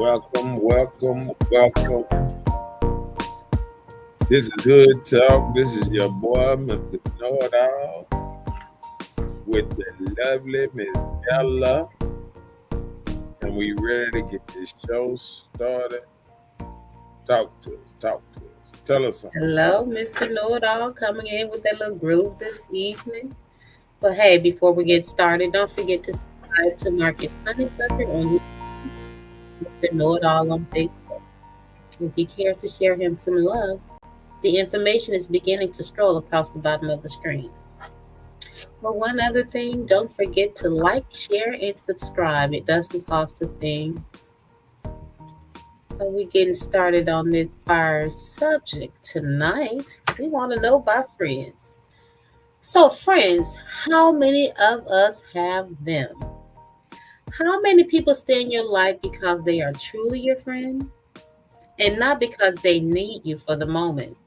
Welcome. This is Hood Talk. This is your boy, Mr. Know It All, with the lovely Miss Bella. And we ready to get this show started. Talk to us. Tell us something. Hello, Mr. Know It All, coming in with that little groove this evening. But hey, before we get started, don't forget to subscribe to Marcus Honeysucker on Mr. Know It All on Facebook. If you care to share him some love, the information is beginning to scroll across the bottom of the screen. But one other thing, don't forget to like, share, and subscribe. It doesn't cost a thing. So we getting started on this fire subject tonight. We want to know about friends. So, friends, how many of us have them? How many people stay in your life because they are truly your friend and not because they need you for the moment?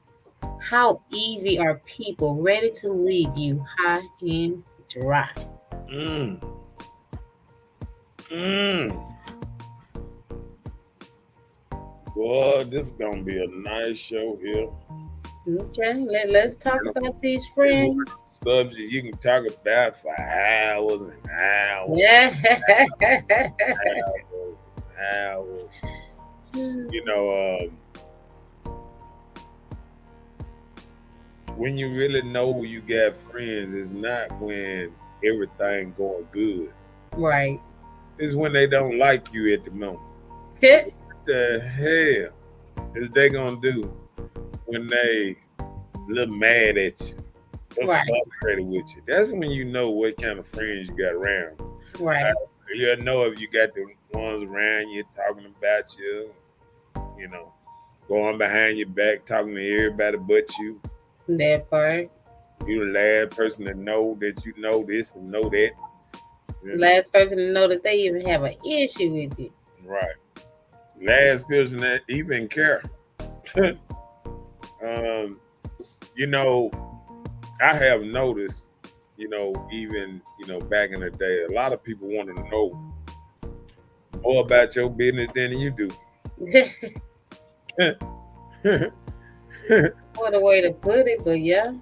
How easy are people ready to leave you high and dry? Mm. Mm. Boy, this is gonna be a nice show here. Okay, let's talk about these friends. Subjects you can talk about for hours and hours, Yeah. hours and hours. You know, when you really know you got friends, it's not when everything going good. Right. It's when they don't like you at the moment. What the hell is they gonna do when they look mad at you or Right. frustrated with you? That's when you know what kind of friends you got around. Right. You'll know if you got the ones around you talking about you, going behind your back, talking to everybody but you. That part. You the last person to know that you know this and know that. Last person to know that they even have an issue with it. Right. Last person that even care. You know, I have noticed, even, back in the day, a lot of people want to know more about your business than you do. What a way to put it, but yeah.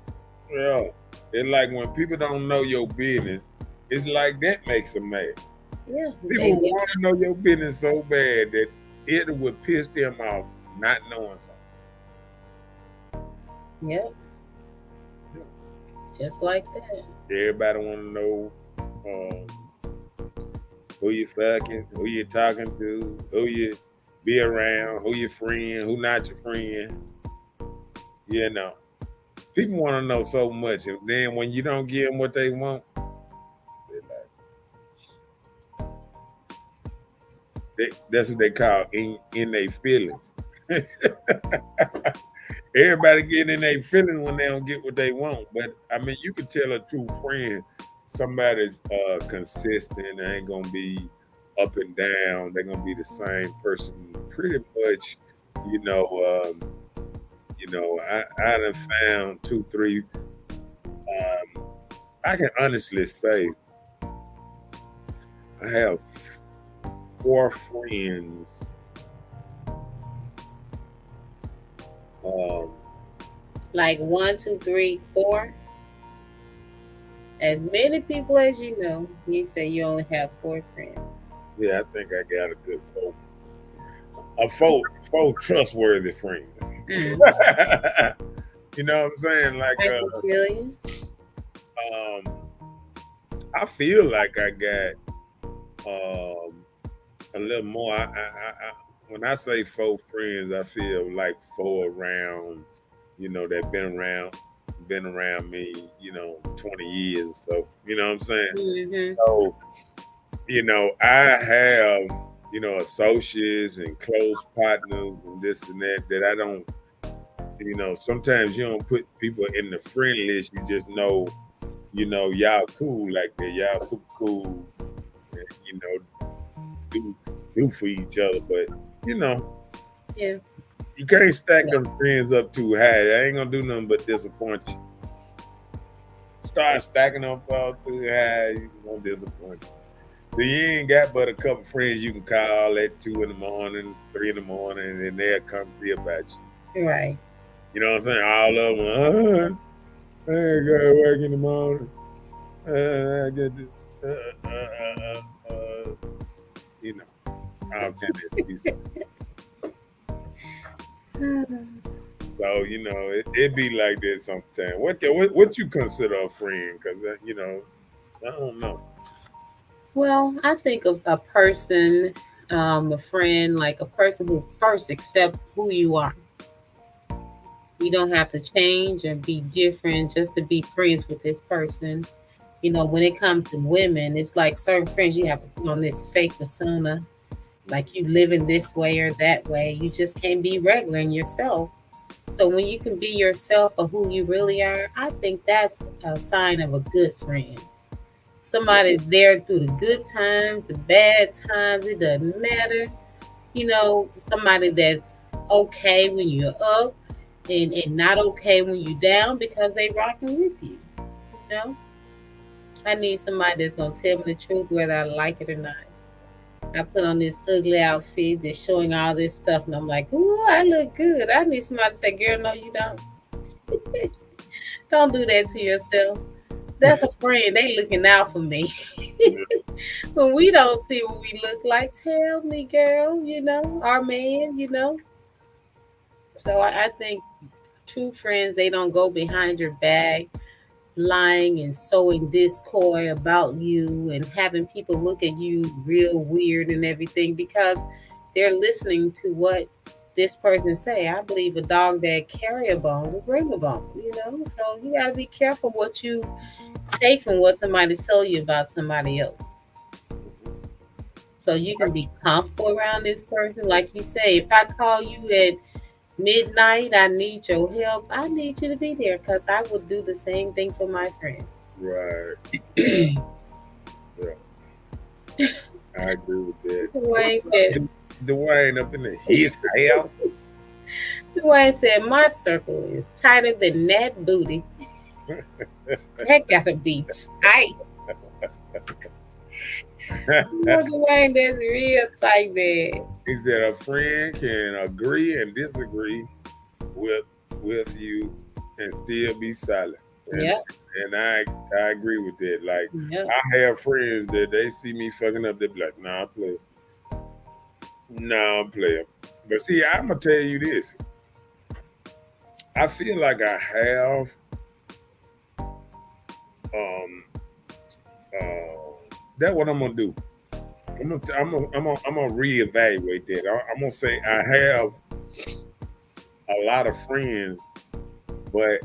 Yeah. It's like when people don't know your business, it's like that makes them mad. Yeah. People want to know your business so bad that it would piss them off not knowing something. Yep. Just like that. Everybody want to know who you fucking, who you talking to, who you be around, who your friend, who not your friend. People want to know so much, and then when you don't give them what they want, that's what they call in their feelings. Everybody getting in their feelings when they don't get what they want. But I mean, you can tell a true friend, somebody's consistent. They ain't gonna be up and down. They're gonna be the same person, pretty much. I done found 2, 3. I can honestly say I have 4 friends. Like 1, 2, 3, 4. As many people as you know, you say you only have 4 friends. Yeah, I think I got a good 4 trustworthy friends. You know what I'm saying? Like, I can feel you. I feel like I got a little more. When I say 4 friends, I feel like 4 around, that been around me, 20 years. So, you know what I'm saying? Mm-hmm. So, I have, associates and close partners and this and that I don't, sometimes you don't put people in the friend list. You just know, y'all cool like that. Y'all super cool. And, do for each other. But, Yeah. you can't stack them friends up too high. I ain't gonna do nothing but disappoint you. Start stacking them up too high, you gonna disappoint you. So you ain't got but a couple friends you can call at 2 in the morning, 3 in the morning, and then they'll come see about you. Right. You know what I'm saying? All of them, I ain't got to work in the morning. I get this, you know, all kind of excuses. So you know, it be like this sometimes. What you consider a friend? Because you know, I don't know. Well, I think of a person, a friend, like a person who first accept who you are. You don't have to change or be different just to be friends with this person. You know, when it comes to women, it's like certain friends you have to put on this fake persona, like you living this way or that way. You just can't be regular in yourself. So when you can be yourself or who you really are, I think that's a sign of a good friend. Somebody's there through the good times, the bad times, it doesn't matter. You know, somebody that's okay when you're up and not okay when you're down because they rocking with you. You know, I need somebody that's gonna tell me the truth whether I like it or not. I put on this ugly outfit that's showing all this stuff, and I'm like, "Ooh, I look good." I need somebody to say, "Girl, no, you don't. Don't do that to yourself." That's a friend. They looking out for me. When we don't see what we look like, tell me, girl. You know, our man. You know. So I think true friends, they don't go behind your back lying and sowing discord about you and having people look at you real weird and everything because they're listening to what this person say. I believe a dog that carry a bone will bring a bone, you know. So you got to be careful what you take from what somebody tell you about somebody else. So you can be comfortable around this person. Like you say, if I call you at midnight, I need your help. I need you to be there because I would do the same thing for my friend. Right. Yeah. I agree with that. Dwayne What's said, up, Dwayne up in his house? Dwayne said, my circle is tighter than that booty. That gotta be tight. Dwayne, that's real tight, man. He said a friend can agree and disagree with you and still be silent. Yep. And I agree with that. Like Yep. I have friends that they see me fucking up, they be like, nah, I'm playing. Nah, I'm playing. But see, I'm gonna tell you this. I feel like I have um that's what I'm gonna do. I'm gonna reevaluate that. I'm gonna say I have a lot of friends, but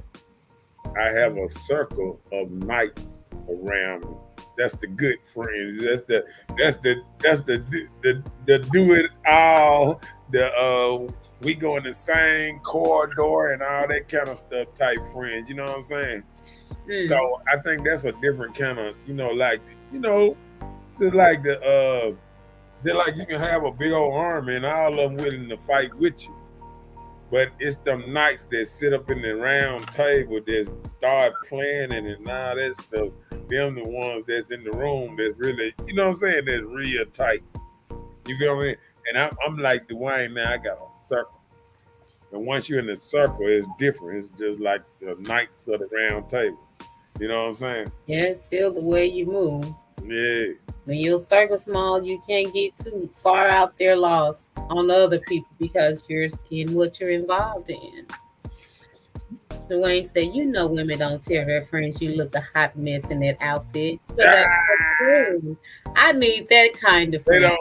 I have a circle of knights around me. That's the good friends. That's the do it all. We go in the same corridor and all that kind of stuff type friends. You know what I'm saying? So I think that's a different kind of, like, just like just like you can have a big old army and all of them willing to fight with you. But it's them knights that sit up in the round table that start planning and all that stuff. Them the ones that's in the room that's really, you know what I'm saying, that's real tight. You feel me? And I'm like Dwayne, man, I got a circle. And once you're in the circle, it's different. It's just like the knights of the round table. You know what I'm saying? Yeah, it's still the way you move. Yeah. When your circle small, you can't get too far out there lost on the other people because you're in what you're involved in. Dwayne said, you know women don't tell their friends you look a hot mess in that outfit. But that's true. I need that kind of They friend.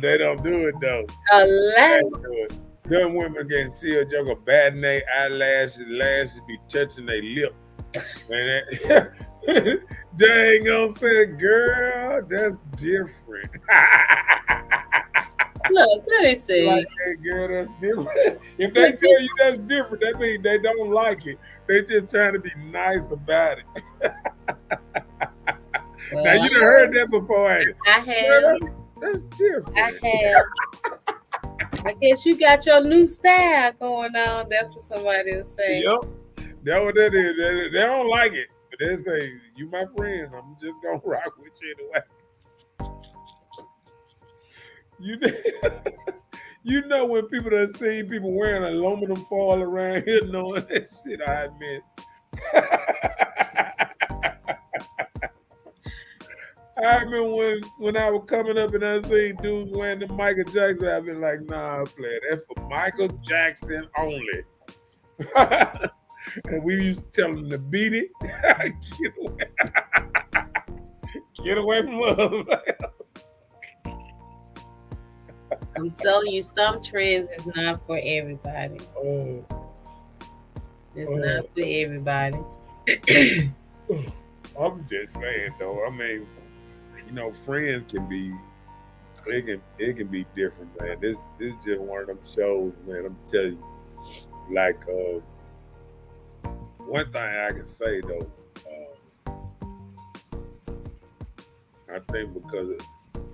they don't do it though. A They lot. don't do it. Them women can see a joke of batting their eyelashes, lashes be touching their lip. Man, they ain't gonna say, girl, that's different. Look, let me see. Like, hey, girl, that's different. If they Look, tell you that's different, that means they don't like it. They just trying to be nice about it. well, Now you done heard that before, ain't it? I have. Girl, that's different. I have. I guess you got your new style going on. That's what somebody will say. Yep. That's what that is. They don't like it. But they say, you my friend. I'm just gonna rock with you anyway. You know, you know when people that see people wearing aluminum foil around here, knowing that shit I miss. I remember when I was coming up and I seen dudes wearing the Michael Jackson, I've been like, nah, player, that's for Michael Jackson only. And we used to tell them to beat it. Get away from us. I'm telling you, some trends is not for everybody. Oh, It's oh, not for everybody. I'm just saying though. I mean, friends can be it can be different, man. This is just one of them shows, man. I'm telling you. Like one thing I can say though, I think because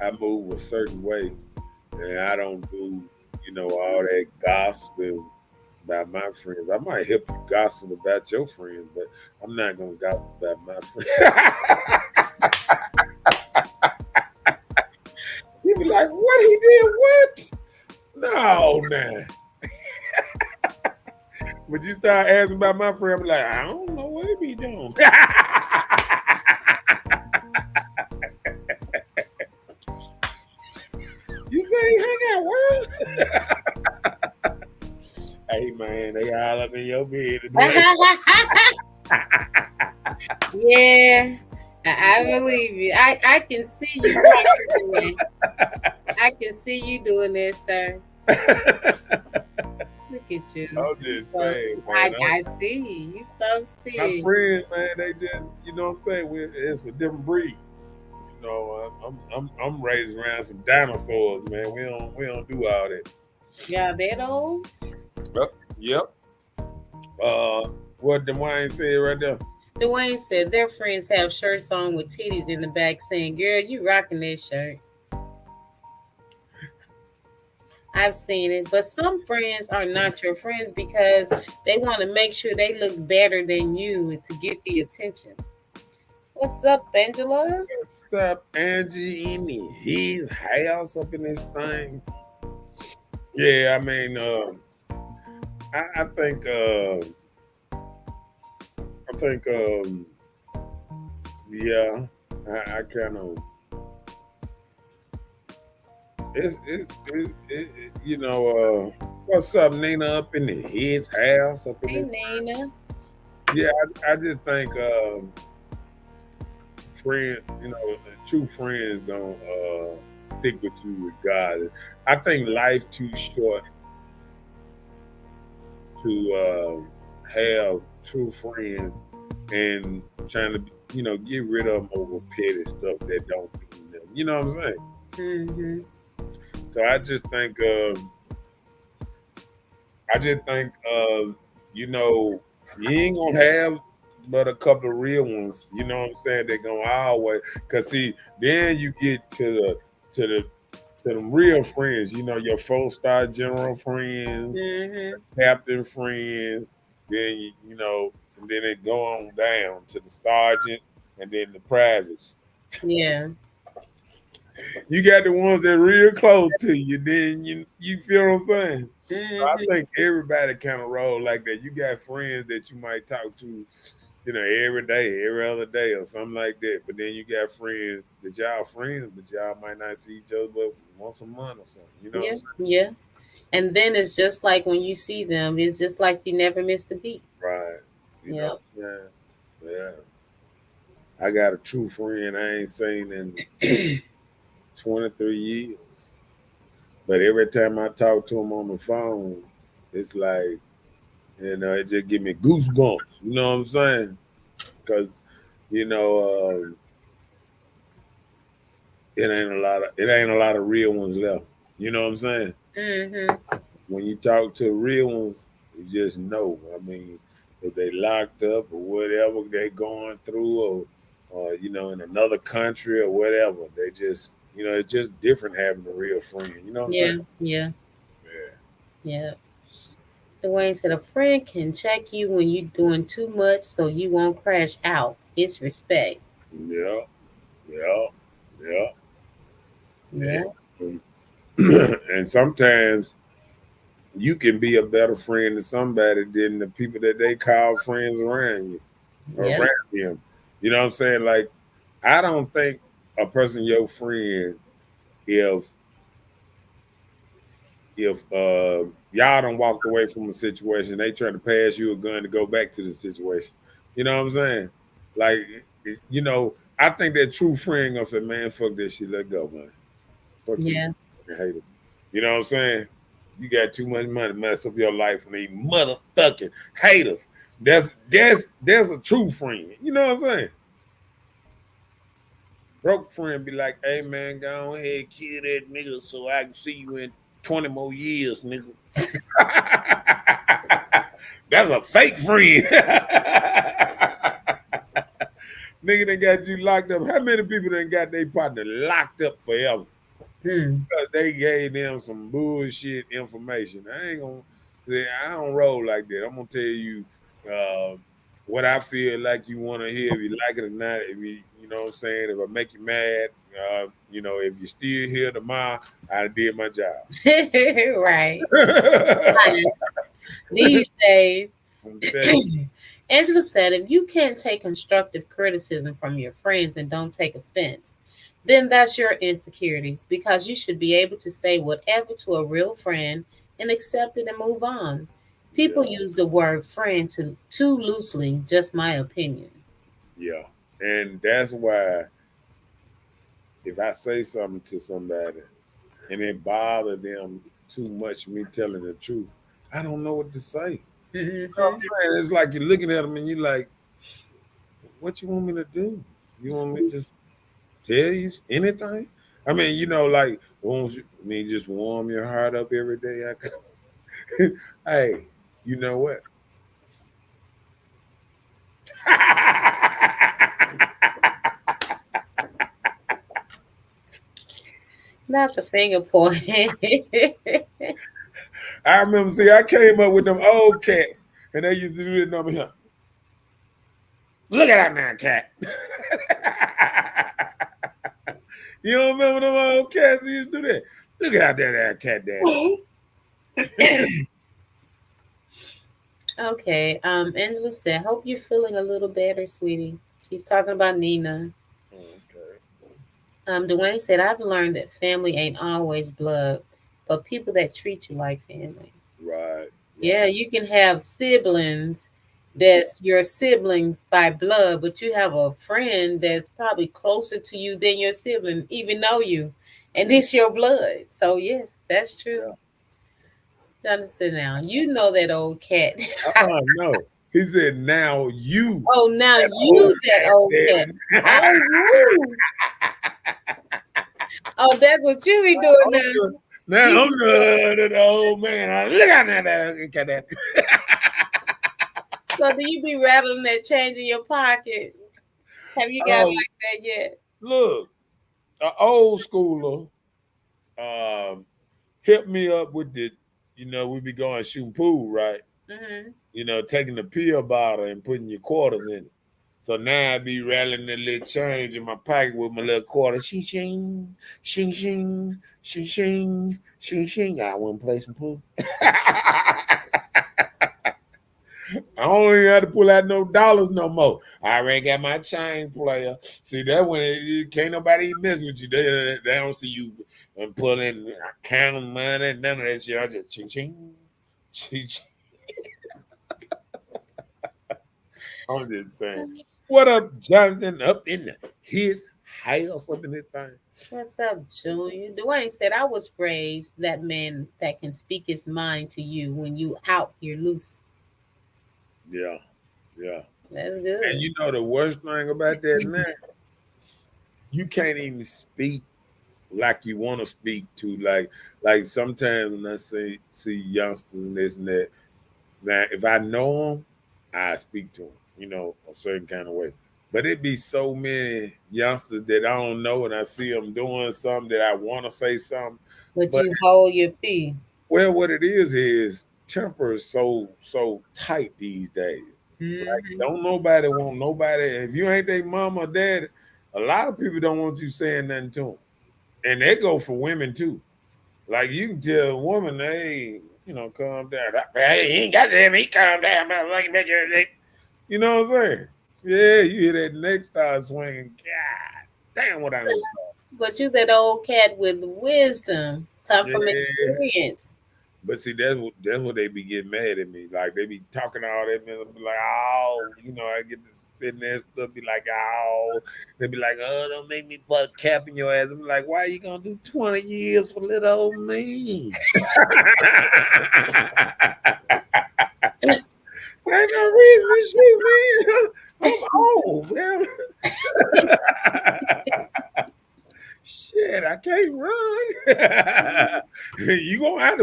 I move a certain way and I don't do, all that gossiping about my friends. I might help you gossip about your friends, but I'm not gonna gossip about my friends. You be like, what he did? What? No, man. But you start asking about my friend, I'm like, I don't know what he be doing. You say he hang out where? Hey man, they all up in your bed today. Yeah, I believe you. I can see you doing that. I can see you doing this, sir. Look at you. I'm just saying, man. I see you. You so My serious. friends, man, they just, what I'm saying, it's a different breed. I'm raised around some dinosaurs, man. We don't do all that. Yeah, that old. Yep. What Dwayne said right there. Dwayne said their friends have shirts on with titties in the back saying, girl, you rocking that shirt. I've seen it. But some friends are not your friends because they want to make sure they look better than you to get the attention. What's up, Angela? What's up, Angie? In his house up in this thing. Yeah, I mean, I think, yeah, I kind of, what's up, Nina, up in his house, up in Hey, this. Nina. Yeah, I just think, friend, true friends gonna stick with you regardless. I think life too short to have true friends and trying to get rid of them over petty stuff that don't mean them. You know what I'm saying? Mm-hmm. So I just think you ain't gonna have but a couple of real ones. You know what I'm saying? They're gonna always, cause see, then you get to the to them real friends. Your 4-star general friends, Mm-hmm. captain friends. Then and then it go on down to the sergeants and then the privates. Yeah. You got the ones that real close to you. Then you feel what I'm saying. So I Mm-hmm. think everybody kind of roll like that. You got friends that you might talk to, every day, every other day, or something like that. But then you got friends that y'all friends, but y'all might not see each other but once a month or something. You know what I'm Yeah. saying? Yeah. And then it's just like when you see them, it's just like you never missed a beat. Right. You know Yep. what I'm saying? Yeah. I got a true friend I ain't seen in 23 years. But every time I talk to him on the phone, it's like, it just give me goosebumps. You know what I'm saying? Because, you know, it ain't a lot of real ones left. You know what I'm saying? Mm-hmm. When you talk to real ones, you just know. I mean, if they locked up or whatever they going through, or in another country or whatever, they just it's just different having a real friend. You know what I'm Yeah. saying? Yeah. Yeah. Yeah. Dwayne said a friend can check you when you're doing too much so you won't crash out. It's respect. Yeah. Yeah. Yeah. Yeah. Yeah. And sometimes you can be a better friend to somebody than the people that they call friends around you, Yeah. around them. You know what I'm saying? Like, I don't think a person your friend if y'all done walked away from a situation, they try to pass you a gun to go back to the situation. You know what I'm saying? Like, I think that true friend gonna say, man, fuck this shit, let go, man. Fuck these Yeah. haters. You know what I'm saying? You got too much money to mess up your life and these motherfucking haters. That's a true friend. You know what I'm saying? Broke friend be like, hey man, go ahead, kill that nigga so I can see you in 20 more years, nigga. That's a fake friend. Nigga done got you locked up. How many people done got their partner locked up forever? Hmm. Because they gave them some bullshit information. I ain't gonna say I don't roll like that. I'm gonna tell you uh, what I feel like you want to hear, if you like it or not. If you know what I'm saying. If I make you mad, if you're still here tomorrow, I did my job. Right. Right. These days, I'm telling Angela said, if you can't take constructive criticism from your friends and don't take offense, then that's your insecurities because you should be able to say whatever to a real friend and accept it and move on. you. People use the word friend too loosely, just my opinion. Yeah, yeah, and that's why if I say something to somebody and it bother them too much, me telling the truth, I don't know what to say. You know what Hmm. I'm saying? It's like you're looking at them and you're like, what you want me to do? You want me to just tell you anything? I mean, like, won't you me just warm your heart up every day? Hey, you know what? Not the finger point. I remember, see, I came up with them old cats, and they used to do this number here. Look at that man cat. You don't remember them old cats who used to do that? Look at that cat, daddy. Okay. Angela said, hope you're feeling a little better, sweetie. She's talking about Nina. Okay. Dwayne said, I've learned that family ain't always blood, but people that treat you like family. Right, Yeah, right. you can have siblings that's your siblings by blood, but you have a friend that's probably closer to you than your sibling, even know you, and it's your blood. So yes, that's true. Yeah. Jonathan, now you know that old cat. No. He said, now you, Oh, now that old you that old cat. cat Oh, you. Oh, that's what you be doing now. now You I'm be the old man. Look at that cat. So do you be rattling that change in your pocket? Have you got Oh, like that yet? look, an old schooler um, hit me up with we be going shooting pool, right? Mm-hmm. Taking the pill bottle and putting your quarters in it. So now I be rattling the little change in my pocket with my little quarter. Shing shing, shing shing, shing shing, shing shing. I want to play some pool. I don't even have to pull out no dollars no more. I already got my chain player. See that when can't nobody mess with you. They don't see you and pulling counting money, none of that shit. I just ching ching, ching ching. I'm just saying. What up, Jonathan? Up in his house, up in this thing. What's up, Junior? Dwayne said, I was raised that man that can speak his mind to you when you out here loose. Yeah, yeah. That's And good. the worst thing about that now, you can't even speak like you want to speak to. Like sometimes when I see youngsters and this and that, now if I know them, I speak to them, a certain kind of way. But it be so many youngsters that I don't know, and I see them doing something that I want to say something. But But you hold your fee. well, what it is temper is so tight these days. Like Hmm. don't nobody want nobody. If you ain't their mama or daddy, a lot of people don't want you saying nothing to them, and they go for women too. Like you can tell a woman, hey, calm down. Hey, he ain't got to have me calm down, motherfucker. You know what I'm saying? Yeah, you hear that neck start swinging. God damn, what I done saw. But you that old cat with wisdom, come from Yeah. experience. But see, that's what they be getting mad at me. Like they be talking all that, man. Be like, oh, I get to spitting that stuff. Be like, oh, they be like, oh, don't make me put a cap in your ass. I'm like, why you gonna do 20 years for little old me? Ain't no reason to shoot me. I'm old, man. Shit, I can't run. We gonna have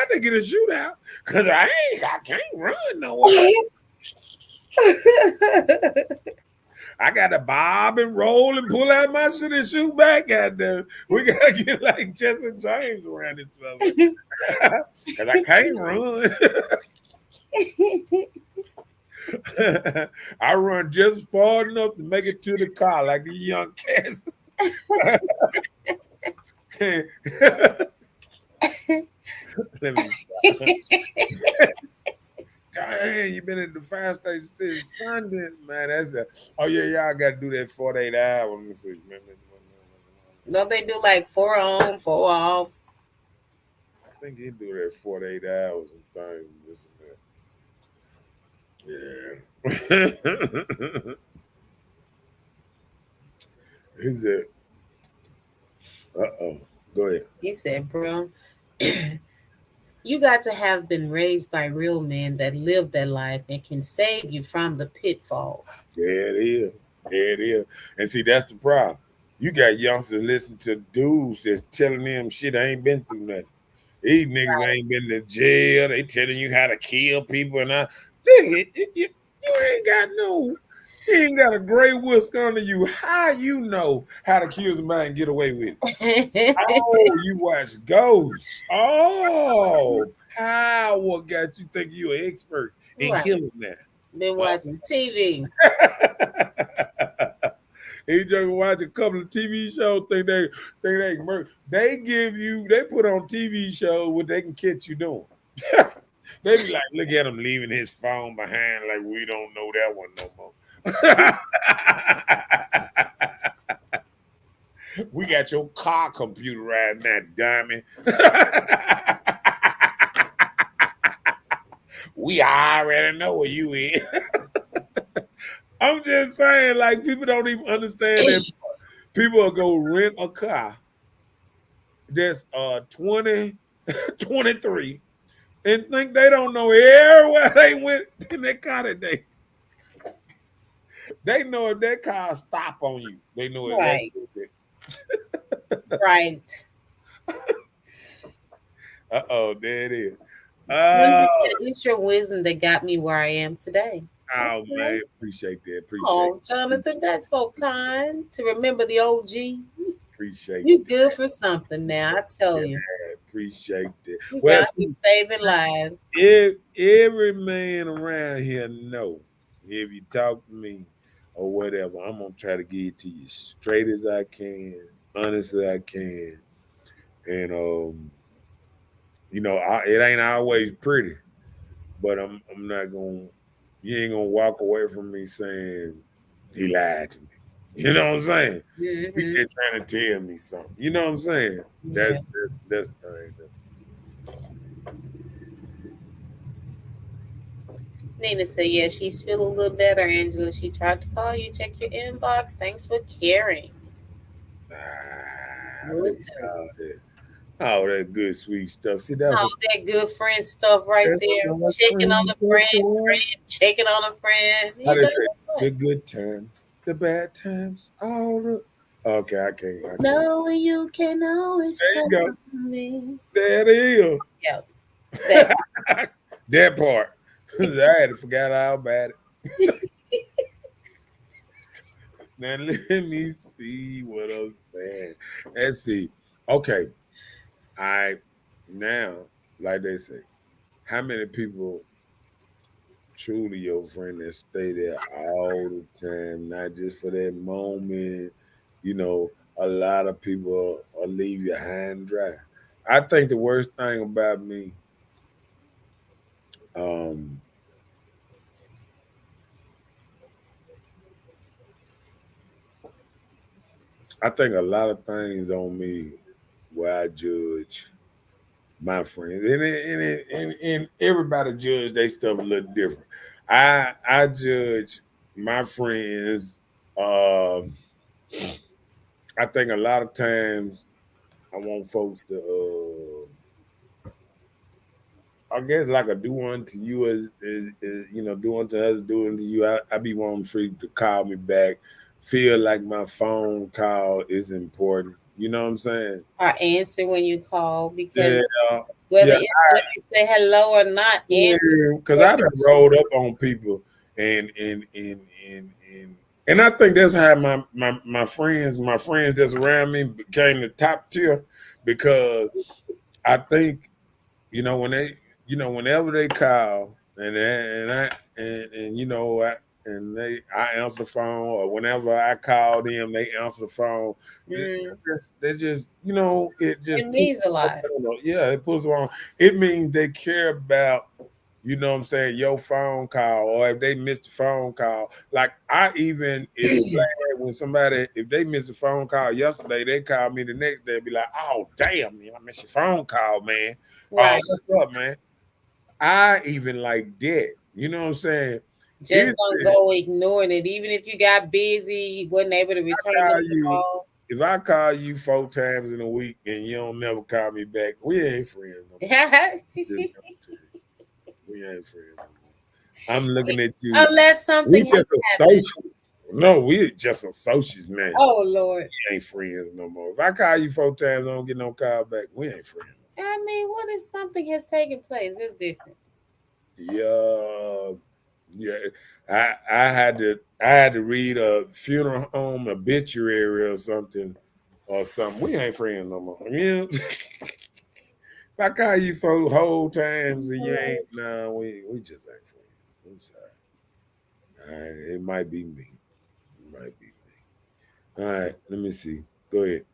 to get a shootout because I can't run nowhere. I got to bob and roll and pull out my shit and shoot back at them. We gotta get like Jesse James around this fella. Cause I can't run. I run just far enough to make it to the car like the young cats. Let me Dang, you been in the fire station since Sunday, man. Oh yeah, y'all got to do that 48 hours. Let me see. Don't they do like 4 on, 4 off? I think he do that 48 hours and things. This and that. Yeah. Is it? Uh-oh. Go ahead. He said, bro, you got to have been raised by real men that live that life and can save you from the pitfalls. There it is. There it is. And see, that's the problem. You got youngsters listening to dudes that's telling them shit I ain't been through nothing. These niggas ain't been to jail. They telling you how to kill people and nigga, you ain't got a gray whisk under you. How you know how to kill somebody and get away with it? Oh, you watch Ghosts. Oh, what got you think you an expert in Right. killing that? Been watching TV. He just watch a couple of TV shows, think they murder. They put on TV shows what they can catch you doing. They be like, look at him leaving his phone behind, like we don't know that one no more. We got your car computer right now, dummy. We already know where you is. I'm just saying, like, people don't even understand that people will go rent a car that's 23 and think they don't know everywhere they went in that car today. They know if that car stop on you. They know Right. exactly. Right. There it is. Lindsay said, it's your wisdom that got me where I am today. Oh Okay. man, appreciate that. Oh, Jonathan, that's so kind to remember the OG. Appreciate You that. good for something now, I tell you. Appreciate that. You Well, got me saving lives. every man around here know if you talk to me or whatever, I'm gonna try to get it to you straight as I can, honest as I can, and it ain't always pretty, but I'm not gonna. You ain't gonna walk away from me saying he lied to me. You know what I'm saying? He Hmm. just trying to tell me something. You know what I'm saying? Yeah. That's the thing. Nina said, yeah, she's feeling a little better, Angela. She tried to call you. Check your inbox. Thanks for caring. Will do. All that, all that good sweet stuff. See, that's All what that good friend stuff right that's there. what Checking on friends a are friend, for. friend, checking on a friend. How You they know say what? the good times, the bad times, all the. Okay, I can't. No, you can always There you count go. on me. There it is. Yeah, that part. That part. I had to forget all about it. Now let me see what I'm saying. Let's see. Okay. I now, like they say, how many people truly your friend that stay there all the time, not just for that moment? A lot of people will leave you high and dry. I think the worst thing about me, um, I think a lot of things on me where I judge my friends, and everybody judge they stuff a little different. I judge my friends. Um, I think a lot of times I want folks to, I guess like a do unto you as you know, do unto us, do unto you. I be wanting for you to call me back, feel like my phone call is important. You know what I'm saying? Or answer when you call Yeah, because whether yeah, it's just to say hello or not, answer. yeah. Because I done rolled up on people, and and and and and and I think that's how my friends that's around me became the top tier, because I think, when they, whenever they call, and I answer the phone, or whenever I call them, they answer the phone. Mm, They just, it it just puts means a lot. yeah, it puts on. It means they care about, what I'm saying, your phone call, or if they missed the phone call. Like, I even is glad when somebody, if they missed a phone call yesterday, they call me the next day and be like, "Oh damn, man, I missed your phone call, man. Oh, Right. what's up, man?" I even like that. You know what I'm saying? Just It don't go ignoring it. Even if you got busy, wasn't able to return the call you call. if I call you 4 times in a week and you don't never call me back, we ain't friends no more. Just tell it to you. We ain't friends no more. I'm looking at you. Unless We something has just happened. associates. No, we just associates, man. Oh Lord. We ain't friends no more. If I call you 4 times, I don't get no call back. We ain't friends. I mean, what if something has taken place? It's different. Yeah, yeah. I had to read a funeral home obituary or something, We ain't friends no more. Yeah. If I call you for whole times and you ain't, nah, we just ain't friends. I'm sorry. All right, it might be me. It might be me. All right, let me see. Go ahead.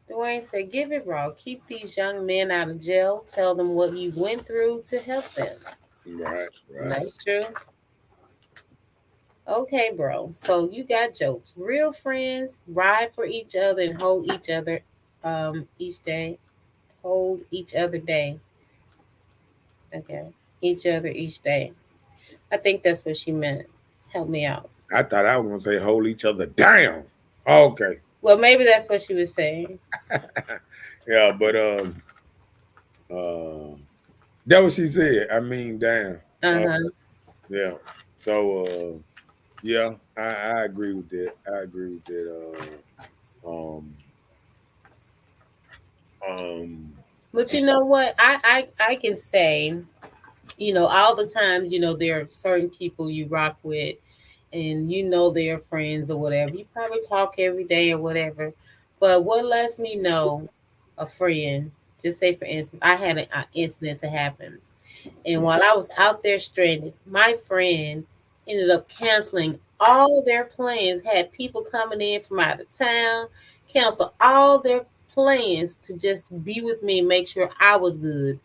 Dwayne said, "Give it raw. Keep these young men out of jail. Tell them what you went through to help them." Right, right. That's true. Okay, bro. So you got jokes. Real friends ride for each other and hold each other each day. Hold each other day. Okay. Each other each day. I think that's what she meant. Help me out. I thought I was gonna say hold each other down. Okay. Well, maybe that's what she was saying. Yeah, but uh, that what she said. I mean, damn. Uh, Uh-huh. yeah. So yeah, I agree with that. I agree with that. Um, But you know what? I can say, all the times, there are certain people you rock with and they're friends or whatever. You probably talk every day or whatever. But what lets me know a friend, just say for instance, I had an incident to happen. And while I was out there stranded, my friend ended up canceling all their plans, had people coming in from out of town, cancel all their plans to just be with me and make sure I was good.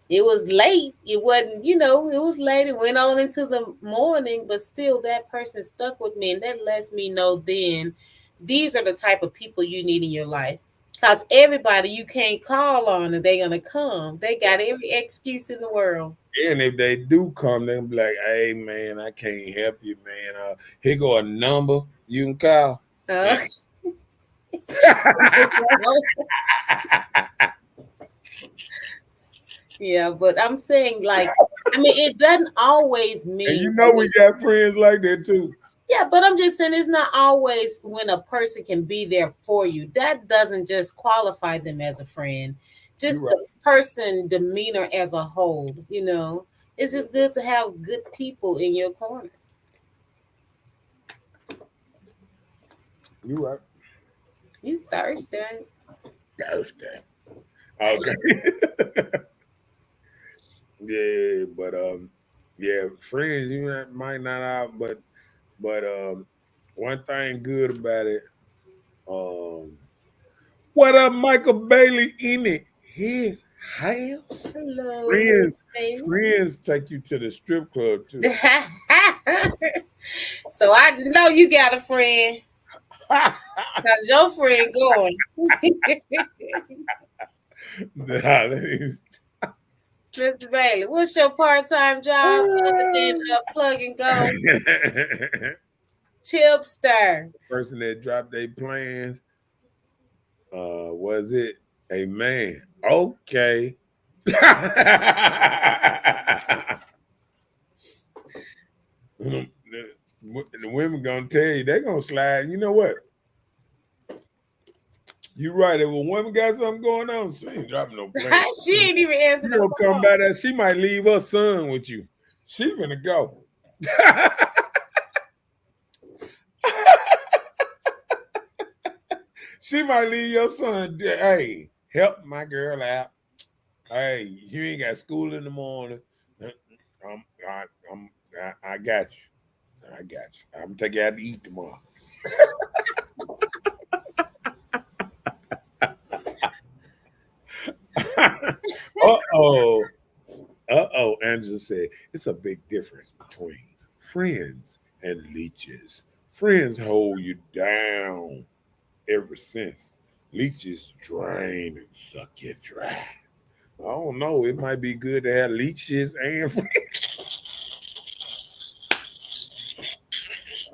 It was late. It wasn't, it was late. It went on into the morning, but still that person stuck with me. And that lets me know then these are the type of people you need in your life. Because everybody you can't call on and they're going to come. They got every excuse in the world. and if they do come, they'll be like, "Hey man, I can't help you, man. Here go a number you can call." Uh, yeah, but I'm saying, like, I mean, it doesn't always And mean. we got friends like that too. Yeah, but I'm just saying it's not always when a person can be there for you. That doesn't just qualify them as a friend. You Just right. the person demeanor as a whole. It's just good to have good people in your corner. You right. You thirsty. Thursday. Okay. Yeah, but yeah, friends might not have, but one thing good about it, um, What up, Michael Bailey in it? His house. Hello, Mr. Friends, Bailey. friends take you to the strip club too. So I know you got a friend because your friend going. Nah, that Mr. Bailey, what's your part-time job other than plug and go is- tipster? person that dropped their plans, was it a man? Okay. the women gonna tell you they gonna slide. You know what? You right. If a woman got something going on, she ain't dropping no plans. She ain't even She answering the gonna come phone. back there. She might leave her son with you. She gonna go. She might leave your son. Hey, help my girl out. Hey, you ain't got school in the morning. I'm, I, I got you. I got you. I'm gonna take you out to eat tomorrow. Uh-oh. Uh-oh. Angela said, it's a big difference between friends and leeches. Friends hold you down ever since. Leeches drain and suck you dry. I don't know. It might be good to have leeches and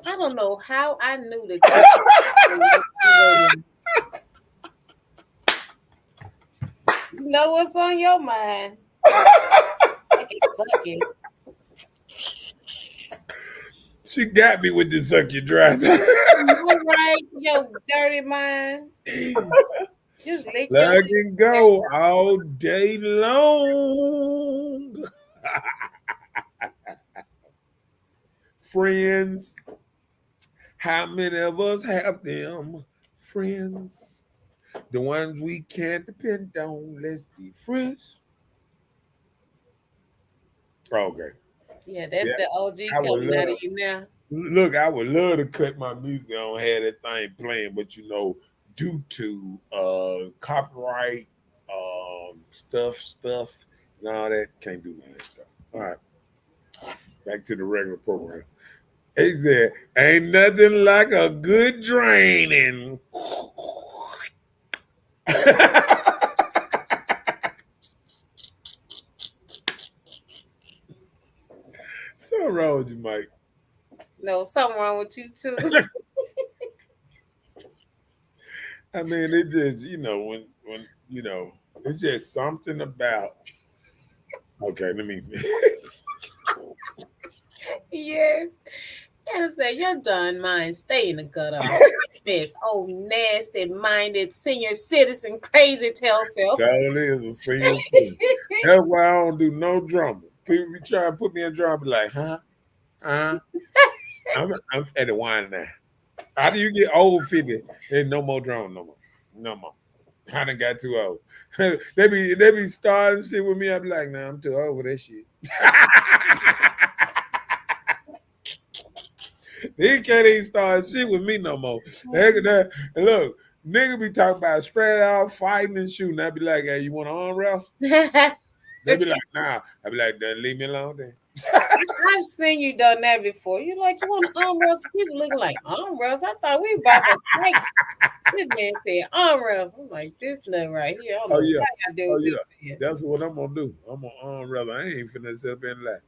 I don't know how I knew that. You know what's on your mind? Suck it. She got me with the suck you dry. All right, your dirty mind. Just lick your Let lips. it go all day long. Friends, how many of us have them? Friends, the ones we can't depend on. Let's be friends. Okay. Yeah, that's Yeah, the OG I would coming out love. of you now. Look, I would love to cut my music on, have that thing playing, but you know, due to copyright stuff, and all that, can't do none of that stuff. All right, back to the regular program. He said, "Ain't nothing like a good draining." So wrong with you, Mike. No, something wrong with you too. I mean, it just when it's just something about. Okay, let me. Yes. And I say, your done mind, stay in the gutter. This old nasty minded senior citizen crazy tell self. Charlie is a senior citizen. That's why I don't do no drama. People be trying to put me in drama, be like, huh? I'm at the wine now. After you get over 50, there's no more drama no more. No more. I done got too old. they be starting shit with me. I be like, nah, I'm too old for that shit. They can't even start shit with me no more. And look, nigga be talking about straight out fighting and shooting. I be like, hey, you want to arm wrestle? They be like, nah. I be like, then leave me alone then. I've seen you done that before. You like, you want to arm wrestle? People looking like arm wrestle. I thought we about to fight. This man said arm wrestle. I'm like, this nut right here. I don't know Oh yeah. what I do Oh with yeah. this man. That's what I'm gonna do. I'm gonna arm wrestle. I ain't finna sit up and lie.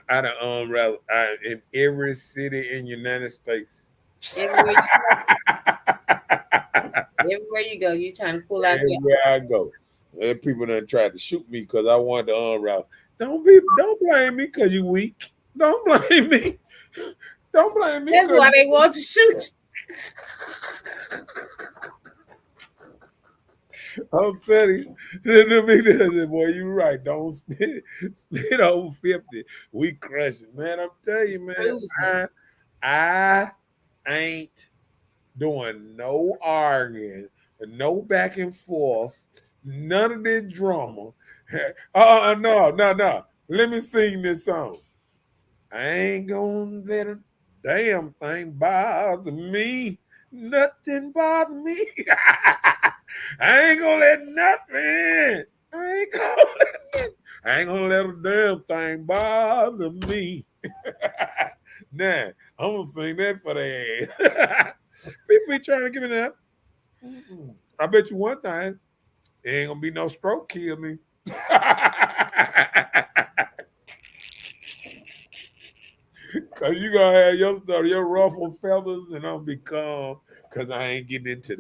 I done arm wrestle in every city in United States. Everywhere you go, you trying to pull out your Everywhere I go. And people done tried to shoot me because I wanted to arm wrestle. Don't blame me because you weak. Don't blame me. Don't blame me. That's why they want to shoot I'm telling you, boy, you right. Don't spit over 50. We crush it, man. I'm telling you, man. I ain't doing no arguing, no back and forth, none of this drama. No. Let me sing this song. I ain't gonna let a damn thing bother me. Nothing bother me. I ain't gonna let nothing. I ain't gonna I ain't gonna let a damn thing bother me. Nah, I'm gonna sing that for the ass. People be trying to give me that. I bet you one thing, it ain't gonna be no stroke kill me. Cause you gonna have your stuff, your ruffled feathers, and I'm gonna be calm. Cause I ain't getting into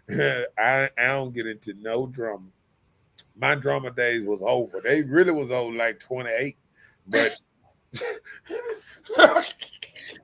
that. I don't get into no drama. My drama days was over. They really was over like 28. But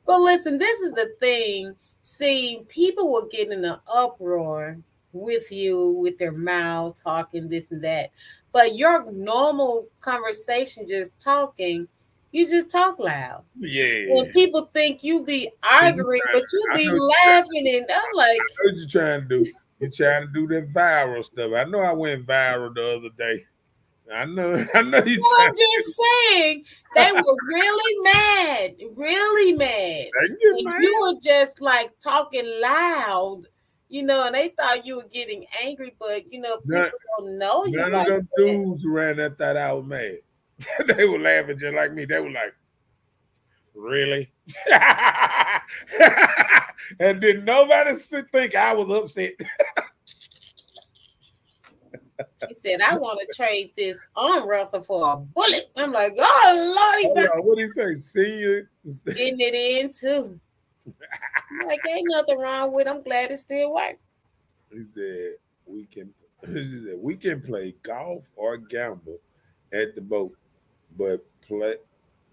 But listen, this is the thing. See, people will get in an uproar with you, with their mouth talking this and that. But your normal conversation, just talking, you just talk loud. yeah. And people think you be See, arguing, but you I be know laughing, and I'm like, what you trying to do. You trying to do that viral stuff. I know I went viral the other day. I know I know you well, trying I'm just saying they were really mad. to get And mad. you were just like talking loud, and they thought you were getting angry, but None, people don't know you none of like them that. dudes who ran that thought I was mad. They were laughing just like me. They were like, really? And did nobody think I was upset? He said, I want to trade this arm wrestle for a bullet. I'm like, oh Lordy, Hold on, what did he say? Senior? getting it in too. I'm like, ain't nothing wrong with it. I'm glad it still works. He said we can. He said we can play golf or gamble at the boat, but play,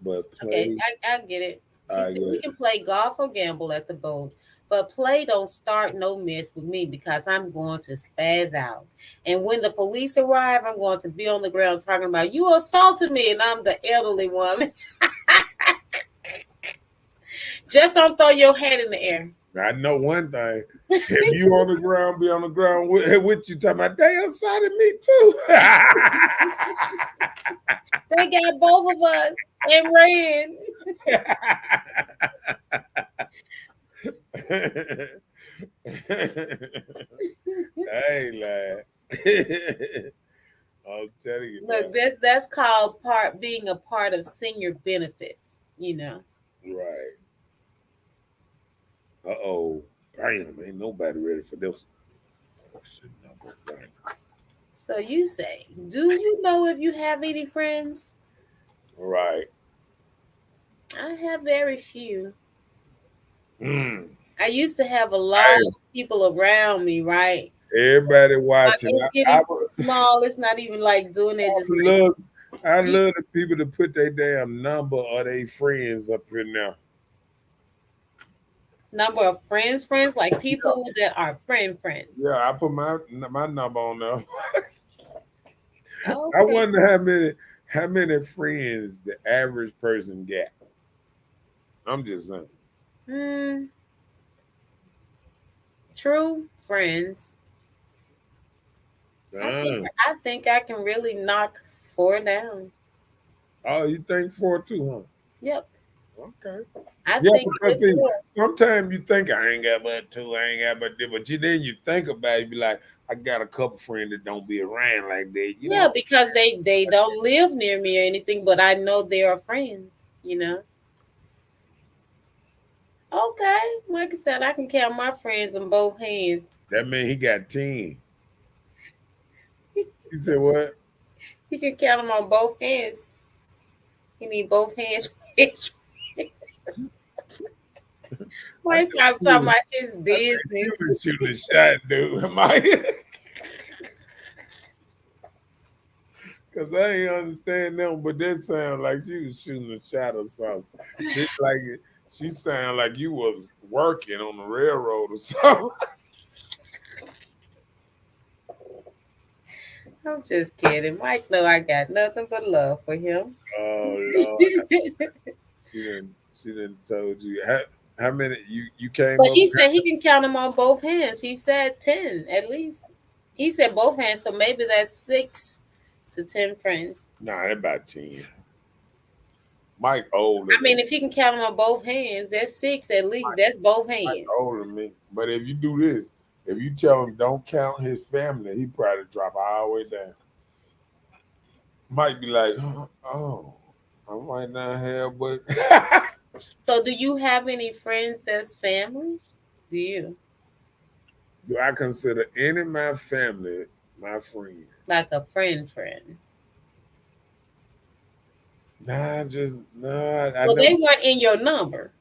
but Okay, play. I get it. He said we Yeah, can play golf or gamble at the boat, but play don't start no mess with me because I'm going to spaz out. And when the police arrive, I'm going to be on the ground talking about you assaulted me, and I'm the elderly woman. Just don't throw your head in the air. I know one thing. If you on the ground, be on the ground with you talking about they assaulted me too. They got both of us and ran. Hey, lad. I'm telling you, man. Look, that's called being a part of senior benefits. Right. Uh-oh. Damn, ain't nobody ready for this. So you say, do you know if you have any friends? Right. I have very few. Mm. I used to have a lot Hey, of people around me, right? everybody But watching. it's getting so small. It's not even like doing it. Just like Love, I love the people to put their damn number or their friends up in there. number of friends, like people that are friends. Yeah, I put my number on there. I Okay. wonder how many friends the average person got. I'm just saying. Hmm. True friends. I think Damn. I think I can really knock four down. Oh, you think four too, huh? Yep. Okay. I Yeah, think because with see, four. sometimes you think I ain't got but two, I ain't got but this, but then you think about it, you be like, I got a couple friends that don't be around like that, you Yeah, know. because they don't live near me or anything, but I know they are friends. Okay, like I said, I can count my friends in both hands. That mean he got 10. He said what? He can count them on both hands. He need both hands for his friends. I Mike think probably you talking was, about his I think you business. was shooting a shot, dude. Mike. Cause I ain't understand them, but that sound like she was shooting a shot or something. She like she sound like you was working on the railroad or something. I'm just kidding. Mike know I got nothing but love for him. Oh Lord, she didn't told you how many you came But up. he said he can count them on both hands. He said 10 at least. He said both hands, so maybe that's 6 to 10 friends. Nah, about 10. Mike older I than mean, if you can count them on both hands, that's 6 at least. That's both hands. older than me. But if you do this, if you tell him don't count his family, he probably drop all the way down. Might be like, oh, I might not have, but So, do you have any friends that's family? Do you do I consider any of my family my friend? like a friend? Nah, just nah. I So never. they weren't in your number.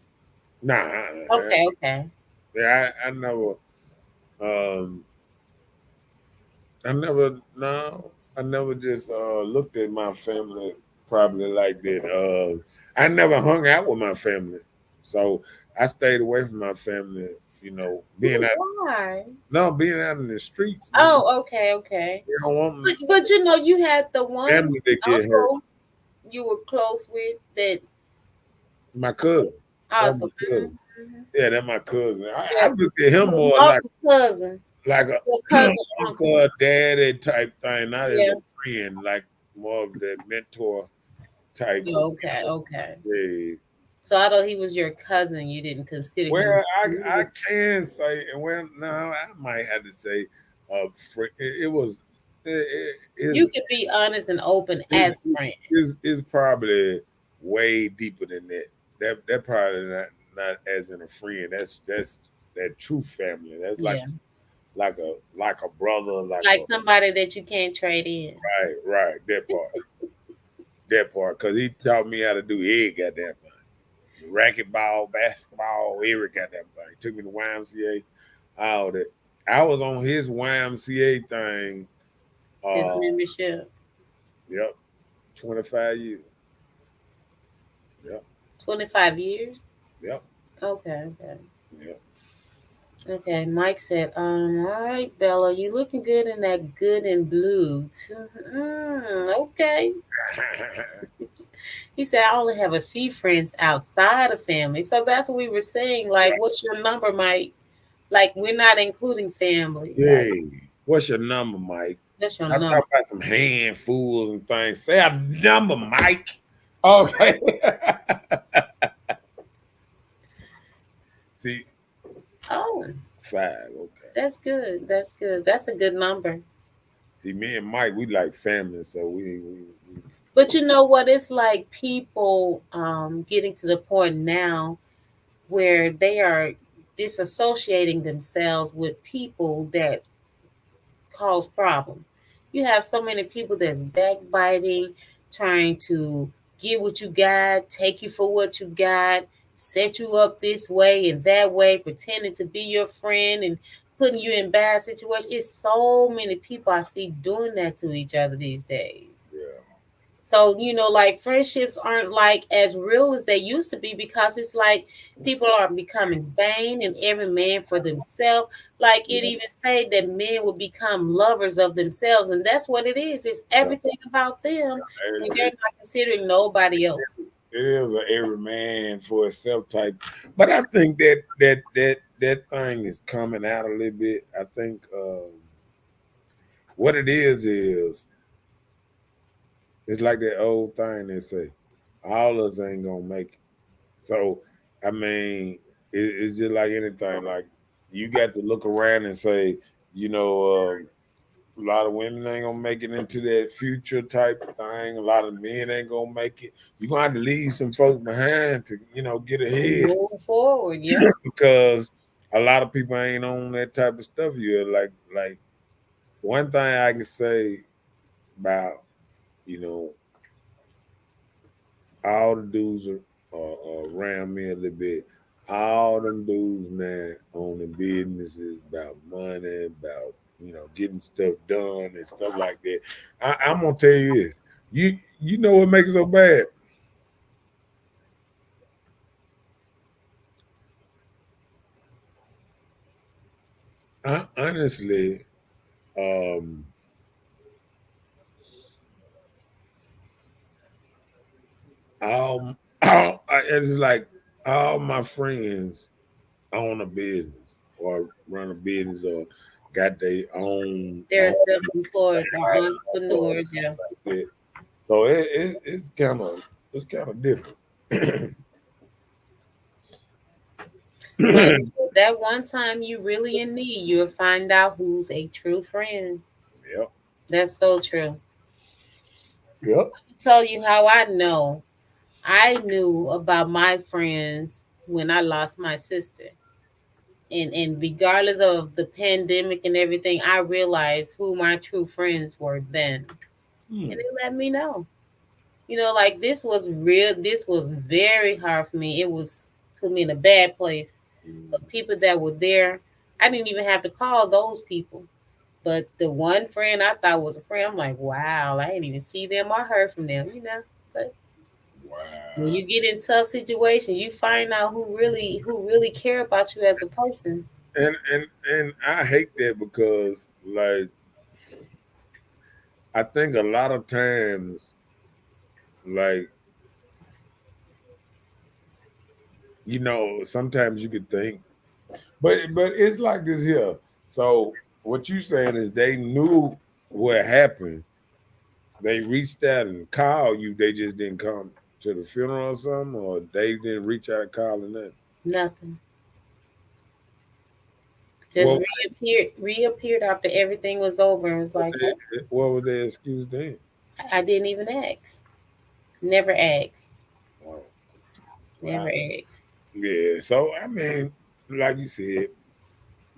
Nah, Okay. yeah, I never. Um, I never. No, I never just looked at my family probably like that. I never hung out with my family, so I stayed away from my family. You know, being out. Why? No, being out in the streets. Oh, okay. They don't want But you know, you had the one family to get hurt. uncle you were close with that My cousin. That's my awesome. cousin. Yeah, that's my cousin. I Yeah. looked at him more Uncle cousin. like a Your cousin uncle uncle. or daddy type thing, not as Yeah. a friend, like more of the mentor type. Yeah, okay. Yeah. So although he was your cousin, you didn't consider him. Well, I can say, and well, no, I might have to say, it was, You can be honest and open it, as friends. is probably way deeper than that. That probably not as in a friend. That's that true family. That's Yeah. like a brother, Like somebody that you can't trade in. right that part. Cause he taught me how to do every goddamn thing, racquetball, basketball, every goddamn thing. Took me to YMCA, all that. I was on his YMCA thing. His membership. Yep, 25 years. Yep. 25 years? Yep. Okay. Yep. Okay, Mike said, all right, Bella, you looking good in that good and blue. Okay. He said, I only have a few friends outside of family. So that's what we were saying. Like, what's your number, Mike? Like, we're not including family. Hey, what's your number, Mike? That's your I number. talk about some handfuls and things. Say a number, Mike. Okay. See, Oh, 5. Okay. that's good. That's a good number. See, me and Mike, we like family, so we But you know what? It's like people getting to the point now where they are disassociating themselves with people that cause problems. You have so many people that's backbiting, trying to get what you got, take you for what you got, set you up this way and that way, pretending to be your friend and putting you in bad situations. It's so many people I see doing that to each other these days. yeah. So, you know, like friendships aren't like as real as they used to be because it's like people are becoming vain and every man for themselves. Like it even say that men will become lovers of themselves, and that's what it is. It's everything about them, and they're not considering nobody else. It is a every man for itself type, but I think that thing is coming out a little bit. I think what it is it's like that old thing they say, all of us ain't gonna make it. So I mean, it's just like anything. Like you got to look around and say, you know, a lot of women ain't gonna make it into that future type thing. A lot of men ain't gonna make it. You're gonna have to leave some folks behind to, get ahead. Move forward, yeah. Because a lot of people ain't on that type of stuff yet. Like one thing I can say about, all the dudes are around me a little bit. All them dudes now on the businesses about money, about getting stuff done and stuff like that. I'm gonna tell you this. You know what makes it so bad? Honestly, it's like all my friends own a business or run a business or got their own. They're self-employed or entrepreneurs, yeah. So it's kind of different. Like so that one time you really in need, you'll find out who's a true friend. Yep. That's so true. Yep. I'll tell you how I know. I knew about my friends when I lost my sister. And regardless of the pandemic and everything, I realized who my true friends were then. Hmm. And they let me know. Like this was real, this was very hard for me. It was put me in a bad place. But people that were there, I didn't even have to call those people. But the one friend I thought was a friend, I'm like, wow, I didn't even see them or heard from them. But when Wow. you get in tough situations, you find out who really care about you as a person. And I hate that because like I think a lot of times like sometimes you could think, but it's like this here. So what you saying is they knew what happened. They reached out and called you. They just didn't come to the funeral or something, or they didn't reach out and call and nothing. Nothing. Just Well, reappeared after everything was over and was like, hey, what was their excuse then? I didn't even ask. Never asked. Oh, Never wow. asked. Yeah. So I mean, like you said,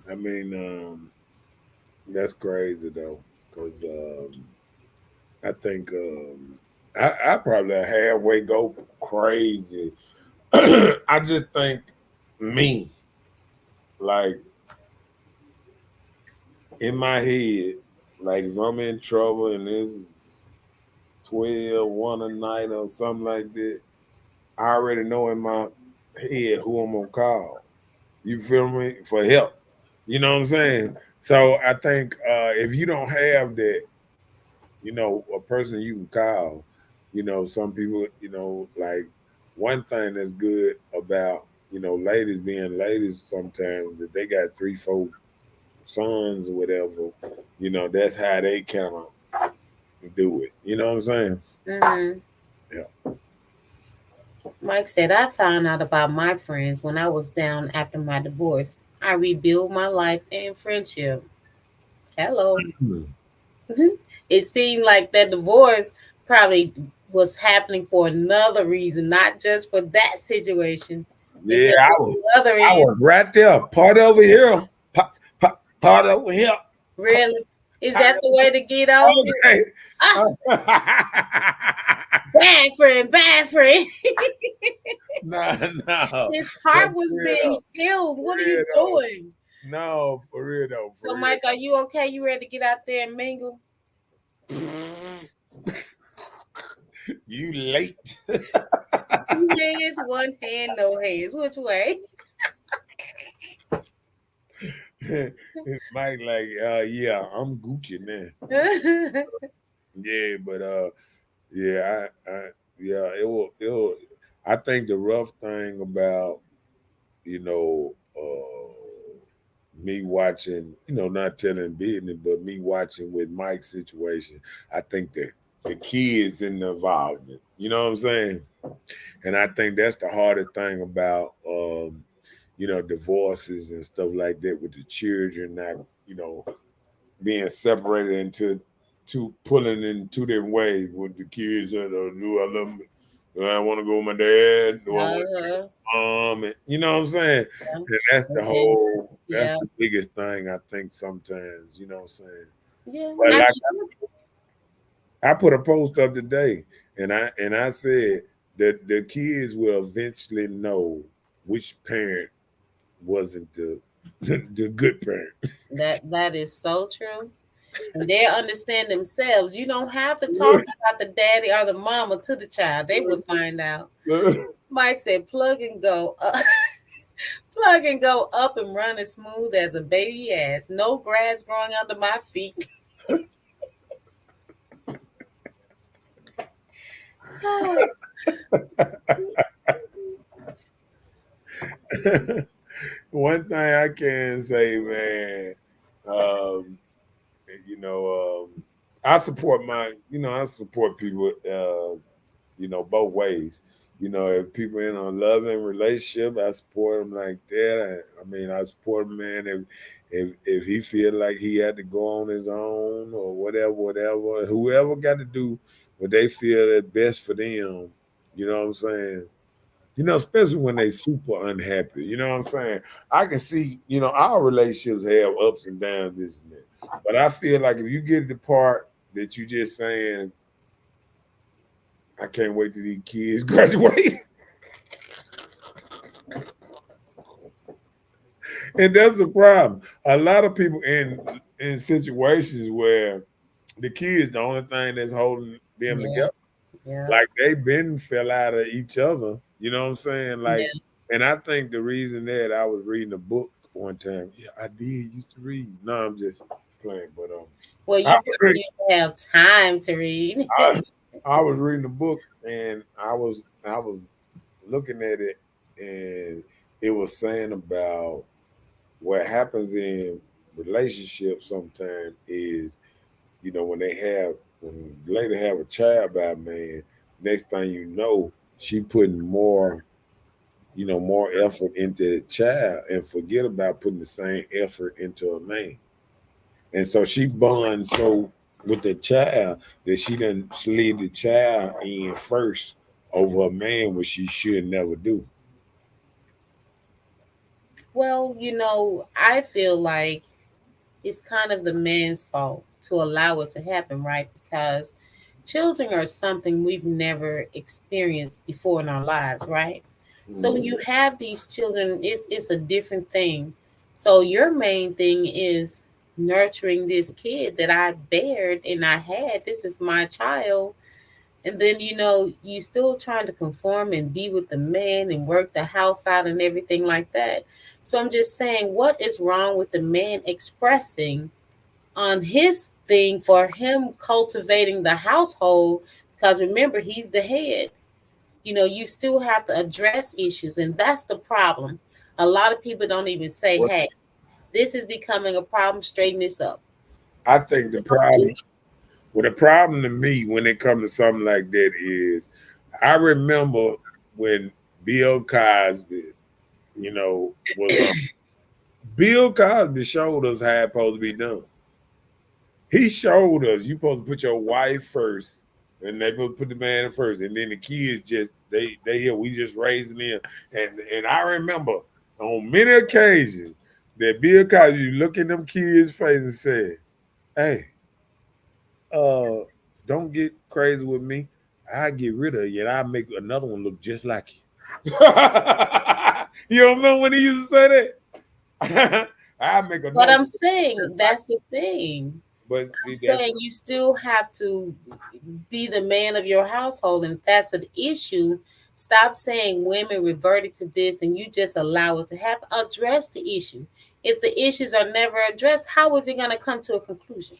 I mean, that's crazy though, because I think I probably halfway go crazy. I just think me, like in my head, like if I'm in trouble and it's 12, 1 a night or something like that, I already know in my head who I'm gonna call. You feel me? For help. You know what I'm saying? So I think if you don't have that, a person you can call, some people, like one thing that's good about, ladies being ladies sometimes, if they got three, four sons or whatever, that's how they kind of do it. You know what I'm saying? Hmm. Yeah. Mike said, I found out about my friends when I was down after my divorce. I rebuilt my life and friendship. Hello. Hmm. It seemed like that divorce probably was happening for another reason, not just for that situation. It Yeah, could I be was, other I end. was right there. Part over here, part over here. Really? Is Part that the way to get over it? okay. Ah, bad friend, bad friend. No, no, His but heart for was real being though, healed. for What are real you though, doing? no, for real though, for So, real Mike, are you okay? You ready to get out there and mingle? though. You late? Two hands, one hand, no hands. Which way? Mike, like, yeah, I'm Gucci now. Yeah, but yeah, yeah, it will. I think the rough thing about you know, me watching, not telling business, but me watching with Mike's situation, I think the kids in the involvement. You know what I'm saying? And I think that's the hardest thing about divorces and stuff like that with the children not, being separated into two pulling in two different ways with the kids that do I love me? Do I want to go with my dad? Do I want Uh-huh. and you know what I'm saying? Yeah. And that's the And that's yeah, the biggest thing I think sometimes, you know what I'm saying? yeah. But I like mean, I put a post up today and I said that the kids will eventually know which parent wasn't the the good parent. that is so true. And they understand themselves. You don't have to talk about the daddy or the mama to the child. They will find out. Mike said, "Plug and go, plug and go up and run as smooth as a baby ass. No grass growing under my feet." One thing I can say, man, um, you know, I support people, both ways. You know, if people in a loving relationship, I support them like that. I mean, I support a man if he feel like he had to go on his own or whatever, whatever. Whoever got to do what they feel is best for them. You know what I'm saying? You know, especially when they super unhappy. You know what I'm saying? I can see, you know, our relationships have ups and downs, this and that. But I feel like if you get the part that you just saying, I can't wait till these kids graduate. And that's the problem. A lot of people in situations where the kids the only thing that's holding them Yeah, together. yeah, Like they been fell out of each other. You know what I'm saying? Like, yeah. and I think the reason that I was reading a book one time. Yeah, I did used to read. No, I'm just playing, but Well, I you was probably reading, used to have time to read. I, I was reading a book and I was looking at it and it was saying about what happens in relationships sometimes is, you know, when the lady have a child by a man, next thing you know, she putting more, you know, more effort into the child and forget about putting the same effort into a man. And so she bonds so with the child that she done slid the child in first over a man, which she should never do. Well, I feel like it's kind of the man's fault to allow it to happen, right? Because children are something we've never experienced before in our lives, right? So when Mhm. you have these children, it's a different thing. So your main thing is nurturing this kid that I bared and I had. This is my child. And then, you still trying to conform and be with the man and work the house out and everything like that. So I'm just saying, what is wrong with the man expressing on his thing for him cultivating the household? Because remember, he's the head. You still have to address issues, and that's the problem. A lot of people don't even say, What hey, this is becoming a problem, straighten this up. I think the problem to me when it comes to something like that is, I remember when Bill Cosby, you know, was on. Bill Cosby showed us how it's supposed to be done. He showed us you supposed to put your wife first, and they supposed to put the man first, and then the kids just they here we just raising them. And I remember on many occasions that Bill Cosby look in them kids' face and said, "Hey, uh, don't get crazy with me. I get rid of you, and I make another one look just like you." You don't remember when he used to say that? I make But another I'm one look saying just like that's the thing. you. But I'm see, that's saying you still have to be the man of your household. And if that's an issue, stop saying women reverted to this and you just allow it to happen. Address the issue. If the issues are never addressed, how is it going to come to a conclusion?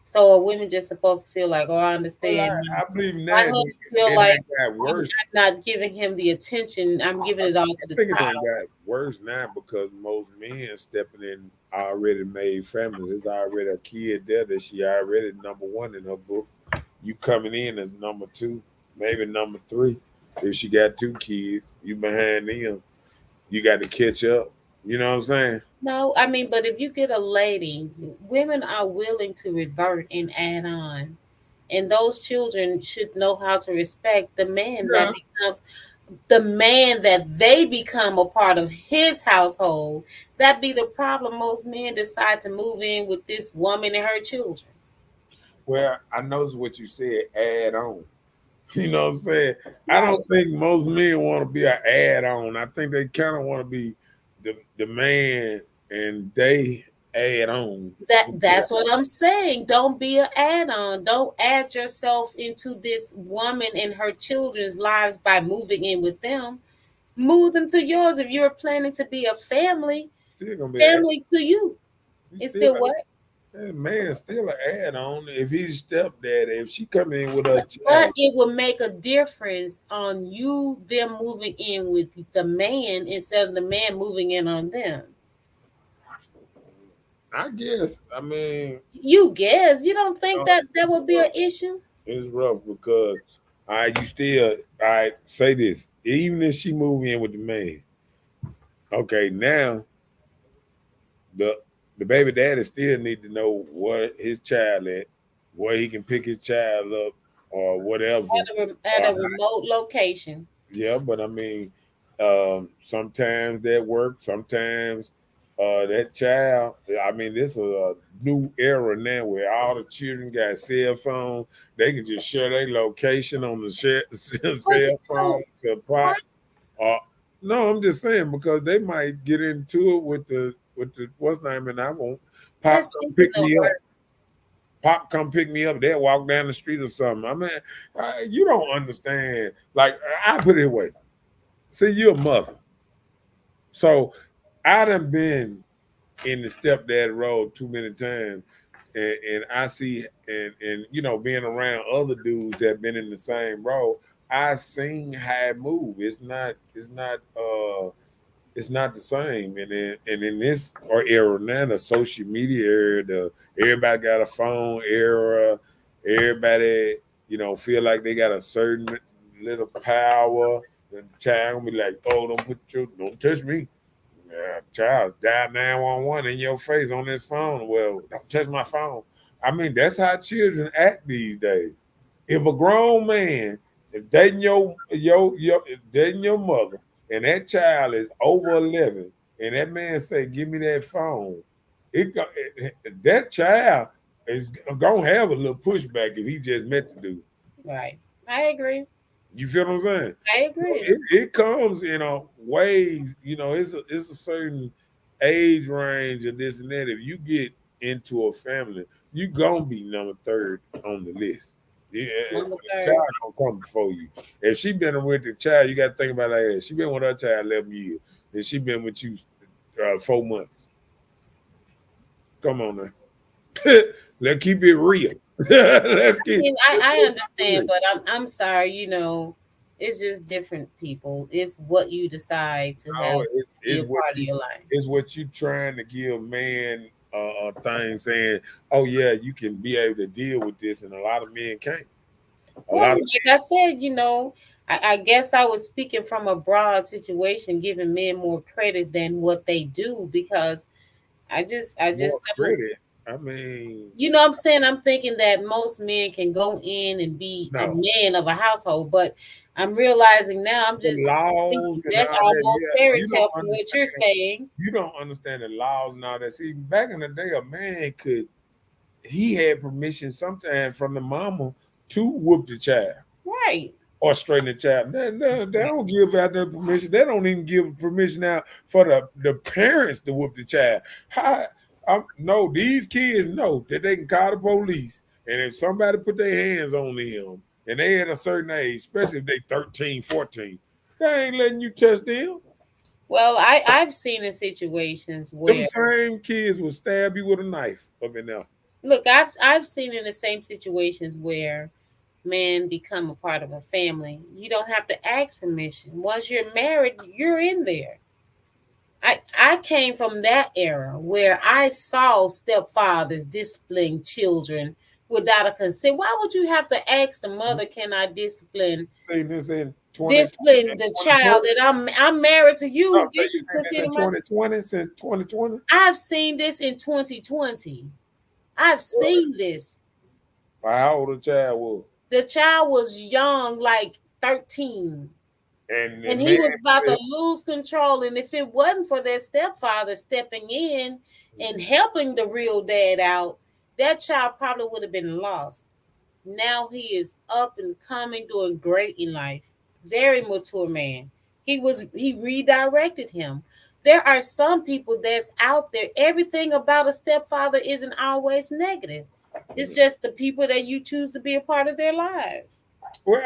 So are women just supposed to feel like, oh, I well, understand. I believe My now husband feel it like ain't got worse. I'm not giving him the attention. I'm giving it all I to the think it done child. got worse now because most men stepping in already made families. There's already a kid there that she already number one in her book. You coming in as number two, maybe number three. If she got two kids, you behind them. You got to catch up. You know what I'm saying? No, I mean, but if you get a lady, women are willing to revert and add on. And those children should know how to respect Yeah. the man that they become a part of his household. That be the problem. Most men decide to move in with this woman and her children. Well, I noticed what you said. Add on. You know what I'm saying? I Right. don't think most men want to be an add on. I think they kind of want to be the man and they add on. That's what I'm saying. Don't be an add-on. Don't add yourself into this woman and her children's lives by moving in with them. Move them to yours. If you're planning to be a family, Still gonna be an family to you. you It's still still what? that man still an add on. If he's stepdaddy, if she come in with her But child, it will make a difference on you, them moving in with the man instead of the man moving in on them. I guess. I mean, You guess. You don't think uh, that would be an issue? It's rough because you still I say this. Even if she move in with the man, okay, now the the baby daddy still need to know what his child at, where he can pick his child up or whatever. At a remote location. Yeah, but I mean, sometimes that works. Sometimes that child. I mean, this is a new era now where all the children got cell phones. They can just share their location on the But cell phone still, to why? pop. Uh, no, I'm just saying because they might get into it with the what's name, and I won't pop That's come thinking pick the me up. worst. Pop come pick me up. They'll walk down the street or something. I mean, you don't understand. Like I put it away. See, you're a mother. So I done been in the stepdad role too many times. And I see and being around other dudes that been in the same role, I seen how it move. It's not the same. And in this era now, the social media era, everybody got a phone era, everybody, feel like they got a certain little power. And the child gonna be like, oh, don't touch me. Yeah, child, dial 911 in your face on this phone. Well, don't touch my phone. I mean, that's how children act these days. If a grown man is dating your mother, and that child is over 11, and that man say, "Give me that phone," that child is gonna have a little pushback if he just met the dude. Right. I agree. You feel what I'm saying? I So agree. it comes in ways. It's a certain age range of this and that. If you get into a family, you gonna be number third on the list. Yeah, Number the third. child gonna come before you. If she been with the child, you got to think about that. She been with her child 11 years, and she been with you 4 months. Come on now, let's keep it real. Let's I keep. mean, Let's I keep it understand, real. but I'm sorry, it's just different people. It's what you decide to No, have it's be it's a what part of you your life. it's what you trying to give man a thing saying, oh yeah, you can be able to deal with this, and a lot of men can't. A Well, lot of like I said, I guess I was speaking from a broad situation, giving men more credit than what they do because I more just don't. credit. I mean, I'm saying I'm thinking that most men can go in and be a no, man of a household, but I'm realizing now I'm the just thinking laws and that's all that. almost Yeah, fairy you don't tale from what you're understand. saying. You don't understand the laws and all that. See, back in the day, a man he had permission sometimes from the mama to whoop the child Right. or straighten the child. They don't give out that permission. They don't even give permission out for the parents to whoop the child. How? No, these kids know that they can call the police, and if somebody put their hands on them, and they at a certain age, especially if they 13, 14, they ain't letting you touch them. Well, I've seen in situations Them where same kids will stab you with a knife up in there. look, I've seen in the same situations where men become a part of a family. You don't have to ask permission. Once you're married, you're in there. I came from that era where I saw stepfathers disciplining children without a consent. Why would you have to ask the mother, can I Say this in 2020 discipline and the 2020. child that I'm married to No, you? say This you is seen this in considered my 2020 since 2020. I've seen this in 2020. I've seen this. How old the child was. The child was young, like 13. And the And he man was about to said, lose control. And if it wasn't for their stepfather stepping in and helping the real dad out, that child probably would have been lost. Now he is up and coming, doing great in life. Very mature man. He redirected him. There are some people that's out there. Everything about a stepfather isn't always negative. It's just the people that you choose to be a part of their lives. well,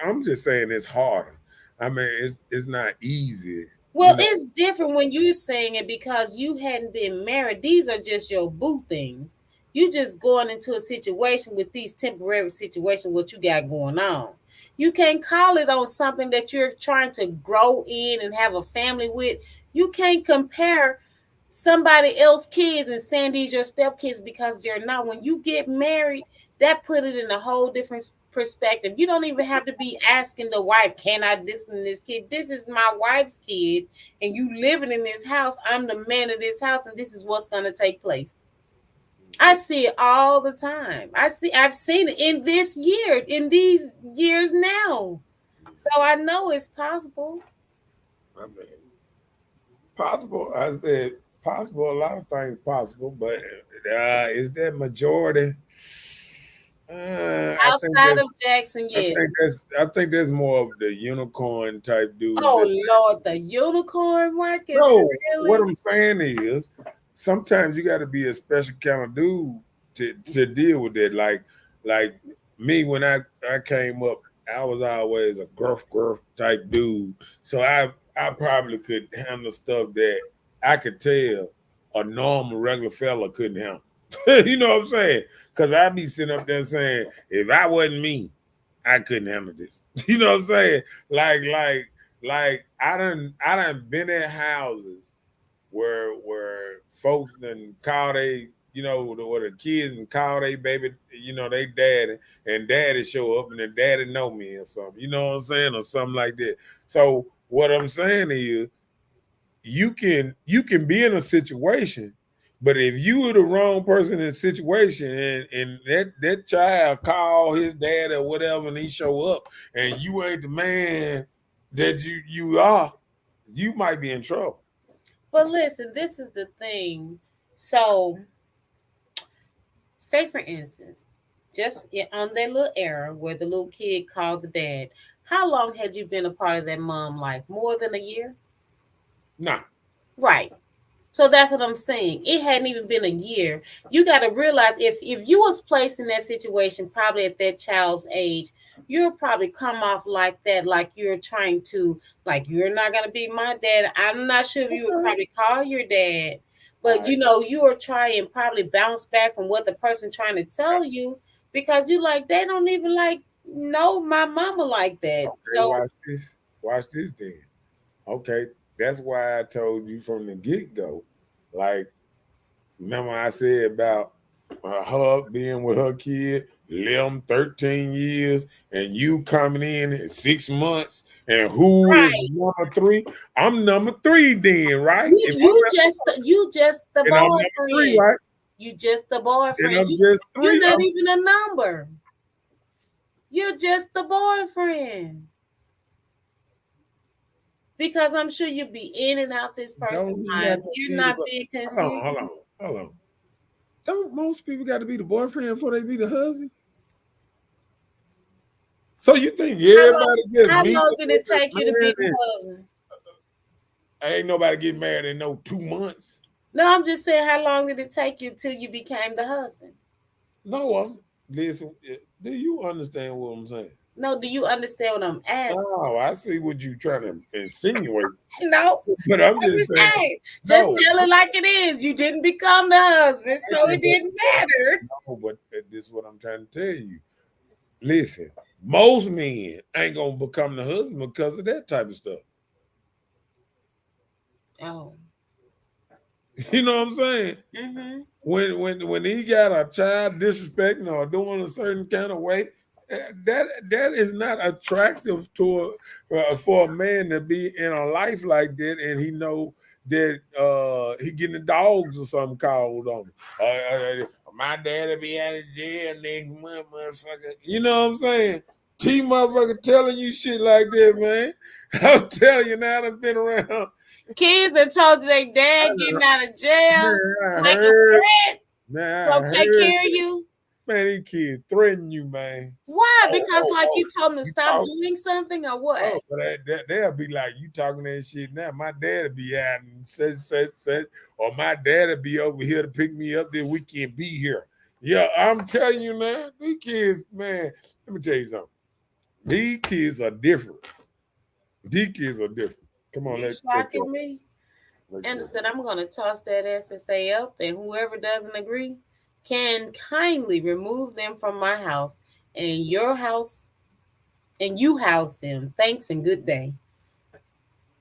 I'm just saying it's harder. I mean, it's not easy, you Well, know. it's different when you're saying it because you hadn't been married. These are just your boo things. You just going into a situation with these temporary situations, what you got going on. You can't call it on something that you're trying to grow in and have a family with. You can't compare somebody else's kids and saying these your stepkids because they're not. When you get married, that put it in a whole different perspective. You don't even have to be asking the wife, can I discipline this kid? This is my wife's kid, and you living in this house. I'm the man of this house, and this is what's going to take place. I see it all the time. I've seen it in this year, in these years now. So I know it's possible. I mean, possible. I said possible. A lot of things possible, but is that majority? I think Outside that's. of Jackson, I yes. think that's. I think that's more of the unicorn type dudes. Oh That, Lord, the unicorn Marcus, no, what really? I'm saying is, sometimes you got to be a special kind of dude to deal with that. Like me when I came up, I was always a gruff type dude. So I probably could handle stuff that I could tell a normal regular fella couldn't handle. You know what I'm saying? Because I be sitting up there saying, if I wasn't me, I couldn't handle this. You know what I'm saying? Like I done been at houses where folks done call they, where the kids and call they baby, they daddy, and daddy show up and then daddy know me or something. You know what I'm saying? Or something like that. So what I'm saying is you can be in a situation, but if you were the wrong person in the situation and that child call his dad or whatever and he show up and you ain't the man that you are, you might be in trouble. But listen, this is the thing. So, say for instance, on that little era where the little kid called the dad, how long had you been a part of that mom life? More than a year? Nah. Right. So that's what I'm saying. It hadn't even been a year. You got to realize if you was placed in that situation, probably at that child's age, you'll probably come off like that, like you're trying to, like you're not gonna be my dad. I'm not sure if you would Okay. probably call your dad, All but right. you are trying probably bounce back from what the person trying to tell you because you like they don't even like know my mama like that. Okay, So watch this. Watch this then. Okay. That's why I told you from the get-go. Like, remember I said about her being with her kid, 11, 13 years, and you coming in at 6 months, and who is right, number three? I'm number three then, right? If you just the I'm number three, boyfriend. right? You just the Then boyfriend. I'm just You're three. not even a number. You're just the boyfriend. Because I'm sure you'll be in and out this person's Don't you got lives. to You're be the not being hold on, hold consistent. on, hold on. Don't most people got to be the boyfriend before they be the husband? So you think How long everybody just how meet long the did it take you to be man the and husband? ain't nobody get married in no 2 months? No, I'm just saying how long did it take you till you became the husband? No, listen. Do you understand what I'm saying? No, do you understand what I'm asking? Oh, I see what you trying to insinuate, No. but I'm I'm just just saying saying. Just no. tell it like it is. You didn't become the husband, so it didn't matter. No, but this is what I'm trying to tell you. Listen, most men ain't gonna become the husband because of that type of stuff. Oh. You know what I'm saying? Mm-hmm. When he got a child disrespecting or doing a certain kind of way, that is not attractive to for a man to be in a life like that, and he know that he getting the dogs or something called on him. My dad'll be out of jail next month, motherfucker. You know what I'm saying? T motherfucker telling you shit like that, man. I'm telling you now, I've been around. Kids that told you their dad getting out of jail, Man, I like a heard, threat, man, I gonna take heard care of that. you. Man, these kids threaten you, man. Why? Oh, Because oh, like oh. you told them to You stop talk, doing something or what? oh, but they'll be like, you talking that shit now. My dad'll be out and such, or my dad'll be over here to pick me up that we can't be here. Yeah, I'm telling you now, these kids, man, let me tell you something. These kids are different. These kids are different. Come on, You let's shocking go. me. Let's go. Anderson, I'm gonna toss that SSA up, and whoever doesn't agree can kindly remove them from my house and your house, and you house them. Thanks and good day.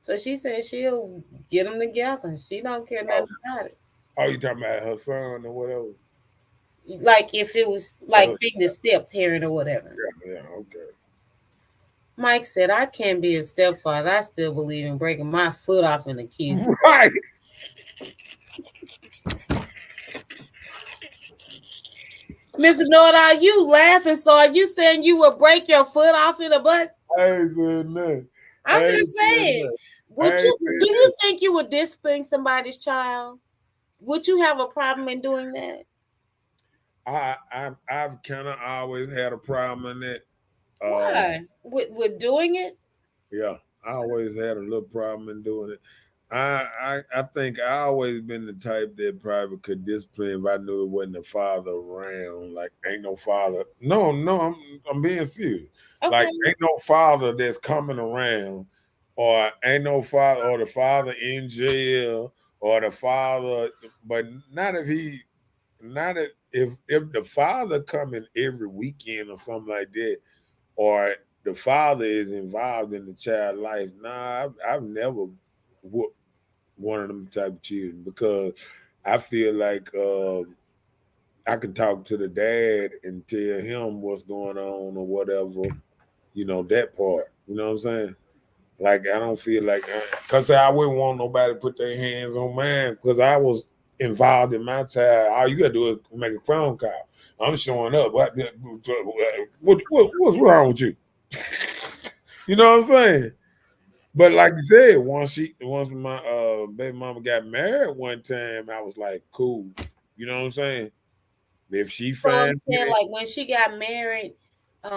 So she said she'll get them together. She don't care Oh, nothing about it. oh, you talking about her son or whatever? like if it was like being the step parent or whatever. Yeah, okay. Mike said, I can't be a stepfather. I still believe in breaking my foot off in the kids. Right. Mr. Know-it-all, you laughing, so are you saying you would break your foot off in a butt? I ain't saying nothing. I'm just saying. Would you do you think you would discipline somebody's child? Would you have a problem in doing that? I've kind of always had a problem in it. Why? With doing it? Yeah, I always had a little problem in doing it. I think I always been the type that probably could discipline if I knew it wasn't a father around. Like ain't no father. No, I'm being serious. Okay. Like ain't no father that's coming around, or ain't no father or the father in jail or the father. But not if he, not if the father coming every weekend or something like that, or the father is involved in the child life. Nah, I've never whooped one of them type of children because I feel like I can talk to the dad and tell him what's going on or whatever, that part. You know what I'm saying? Like I don't feel like because I wouldn't want nobody to put their hands on mine because I was involved in my child. All you gotta do is make a phone call. I'm showing up. What's wrong with you? You know what I'm saying? But like you said, once my baby mama got married one time, I was like, cool. You know what I'm saying? If she So I'm finds saying, it, like when she got married, but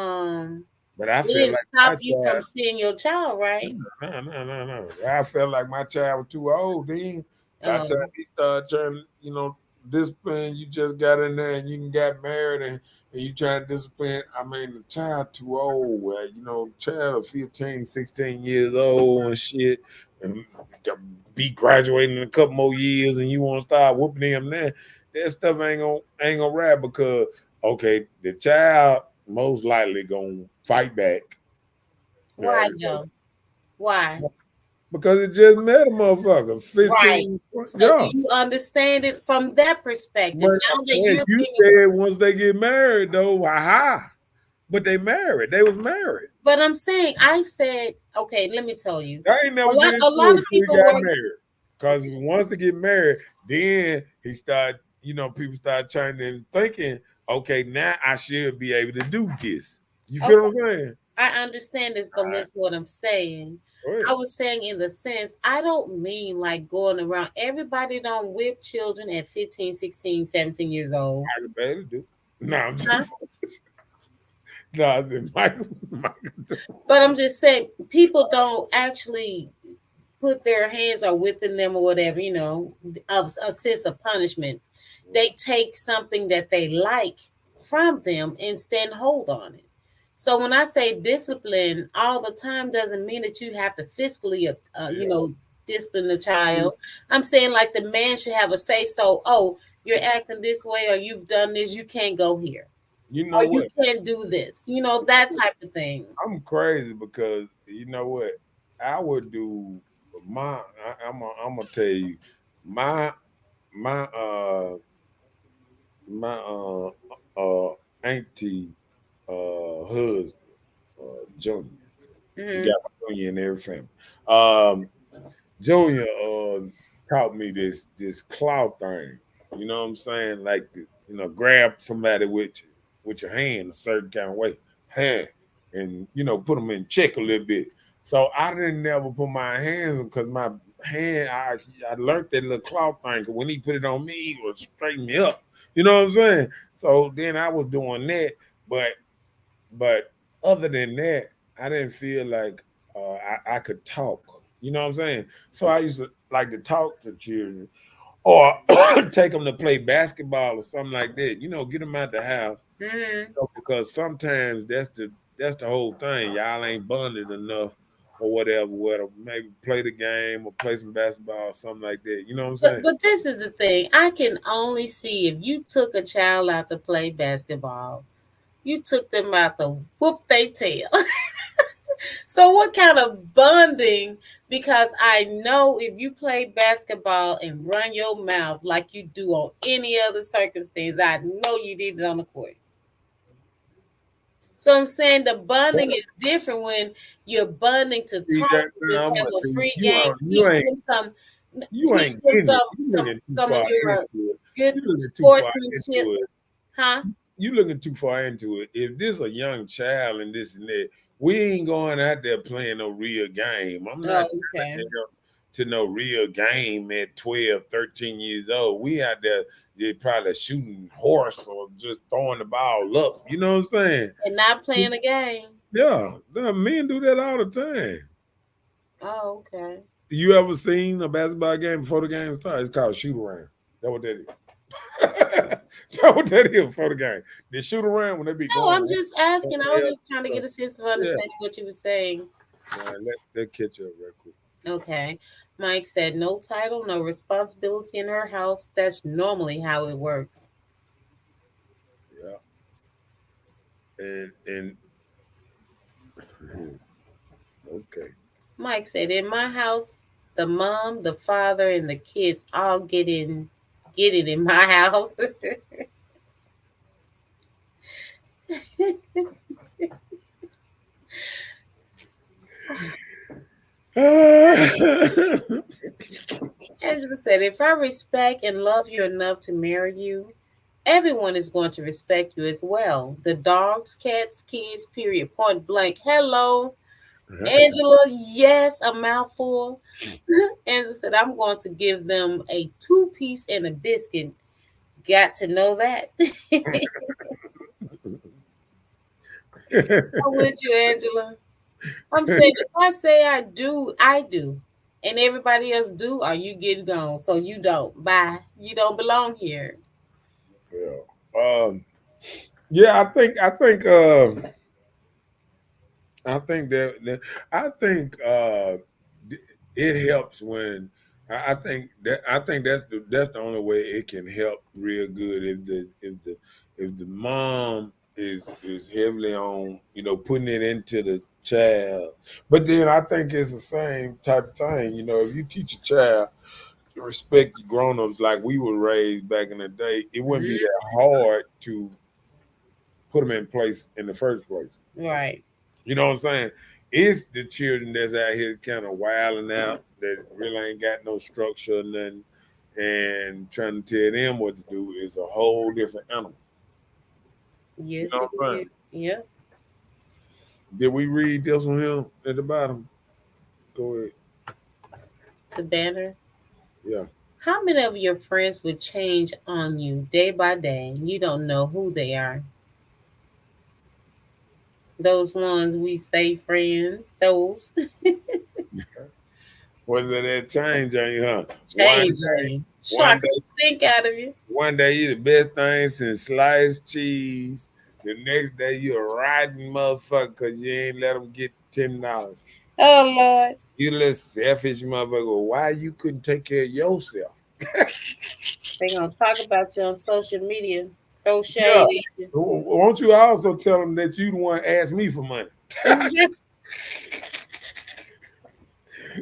I it feel didn't like stop my you from child. seeing your child, right? No. I felt like my child was too old then. By the time he started trying, discipline, you just got in there and you can got married and you trying to discipline. I mean, the child too old. Child of 15, 16 years old and shit, and be graduating in a couple more years, and you want to start whooping them now. That stuff ain't gonna rap because okay, the child most likely gonna fight back. Why though? Why? Because it just met a motherfucker. Right. 15. So do Yeah. you understand it from that perspective? But Now I'm that saying you're you being, said once they get married though, aha. But they married. They was married. but I'm saying, I said, okay, let me tell you, I ain't never get into a lot it of till he people got were, married. Because once they get married, then he started, people start turning and thinking, okay, now I should be able to do this. You feel okay, what I'm saying? I understand this, but All right. listen what I'm saying. Go ahead. I was saying in the sense, I don't mean like going around. Everybody don't whip children at 15, 16, 17 years old. I can barely do. No, I'm Huh? just no, I said Michael. But I'm just saying, people don't actually put their hands or whipping them or whatever, of a sense of punishment. They take something that they like from them and stand hold on it. So when I say discipline all the time doesn't mean that you have to physically, discipline the child. I'm saying like the man should have a say so, oh, you're acting this way or you've done this, you can't go here. You Or know you what? can't do this, that type of thing. I'm crazy because you know what? I would do I'm gonna tell you my my my auntie husband Junior. You Mm-hmm. got my Junior in every family. Um, Junior taught me this cloth thing. You know what I'm saying? Like grab somebody with your hand a certain kind of way, hand, and put them in check a little bit. So I didn't never put my hands on because my hand I learned that little cloth thing. 'Cause when he put it on me, he would straighten me up. You know what I'm saying? So then I was doing that, but other than that, I didn't feel like I could talk. You know what I'm saying? So I used to like to talk to children or take them to play basketball or something like that. Get them out the house Mm-hmm. because sometimes that's the whole thing. Y'all ain't bonded enough or whatever. Whether maybe play the game or play some basketball or something like that. You know what I'm saying? But this is the thing. I can only see if you took a child out to play basketball, you took them out to whoop their tail. So what kind of bonding? Because I know if you play basketball and run your mouth like you do on any other circumstance, I know you did it on the court. So I'm saying the bonding is different when you're bonding to See talk, that just now? have a See, free game, you teach ain't them getting it. You looking too some of far your into it. good You looking too far sportsmanship, into it. huh? You looking too far into it. If this a young child and this and that, we ain't going out there playing no real game. I'm not Oh, telling okay. him to no real game at 12, 13 years old. We out there they probably shooting horse or just throwing the ball up. You know what I'm saying? And not playing a game. Yeah, the men do that all the time. Oh, okay. You ever seen a basketball game before the game starts? It's called shoot around. That's what that is. That's what that is for the game. They shoot around when they be No, going I'm around. just asking. I was just trying to get a sense of Yeah. understanding what you were saying. All right, let catch up real quick. Okay. Mike said, no title, no responsibility in her house. That's normally how it works. Yeah. And okay. Mike said, in my house, the mom, the father, and the kids all get it in my house. Angela said, if I respect and love you enough to marry you, everyone is going to respect you as well. The dogs, cats, kids, period, point blank. Hello, Angela. Yes, a mouthful. Angela said, I'm going to give them a 2-piece and a biscuit. Got to know that. I'm with you, Angela. I'm saying if I say I do, I do. And everybody else do, or you get gone. So you don't. Bye. You don't belong here. Yeah. Yeah, I think it helps when I think that's the only way it can help real good if the mom is heavily on putting it into the child. But then I think it's the same type of thing. If you teach a child to respect the grown-ups like we were raised back in the day, it wouldn't be that hard to put them in place in the first place. Right. You know what I'm saying? It's the children that's out here kind of wilding out that really ain't got no structure or nothing, and trying to tell them what to do is a whole different animal. You Yes, know it what I'm saying? is. Yep. Did we read this one here at the bottom? Go ahead. The banner. Yeah. How many of your friends would change on you day by day? You don't know who they are. Those ones we say friends, those Was it that change on you, huh? One change on day, you. one Shock day, the stink out of you. one day you the best thing since sliced cheese. The next day you a riding motherfucker because you ain't let them get $10. Oh Lord. You little selfish motherfucker. Why you couldn't take care of yourself? They gonna talk about you on social media. Throw Yeah. shade at Won't you also tell them that you the one asked me for money? you.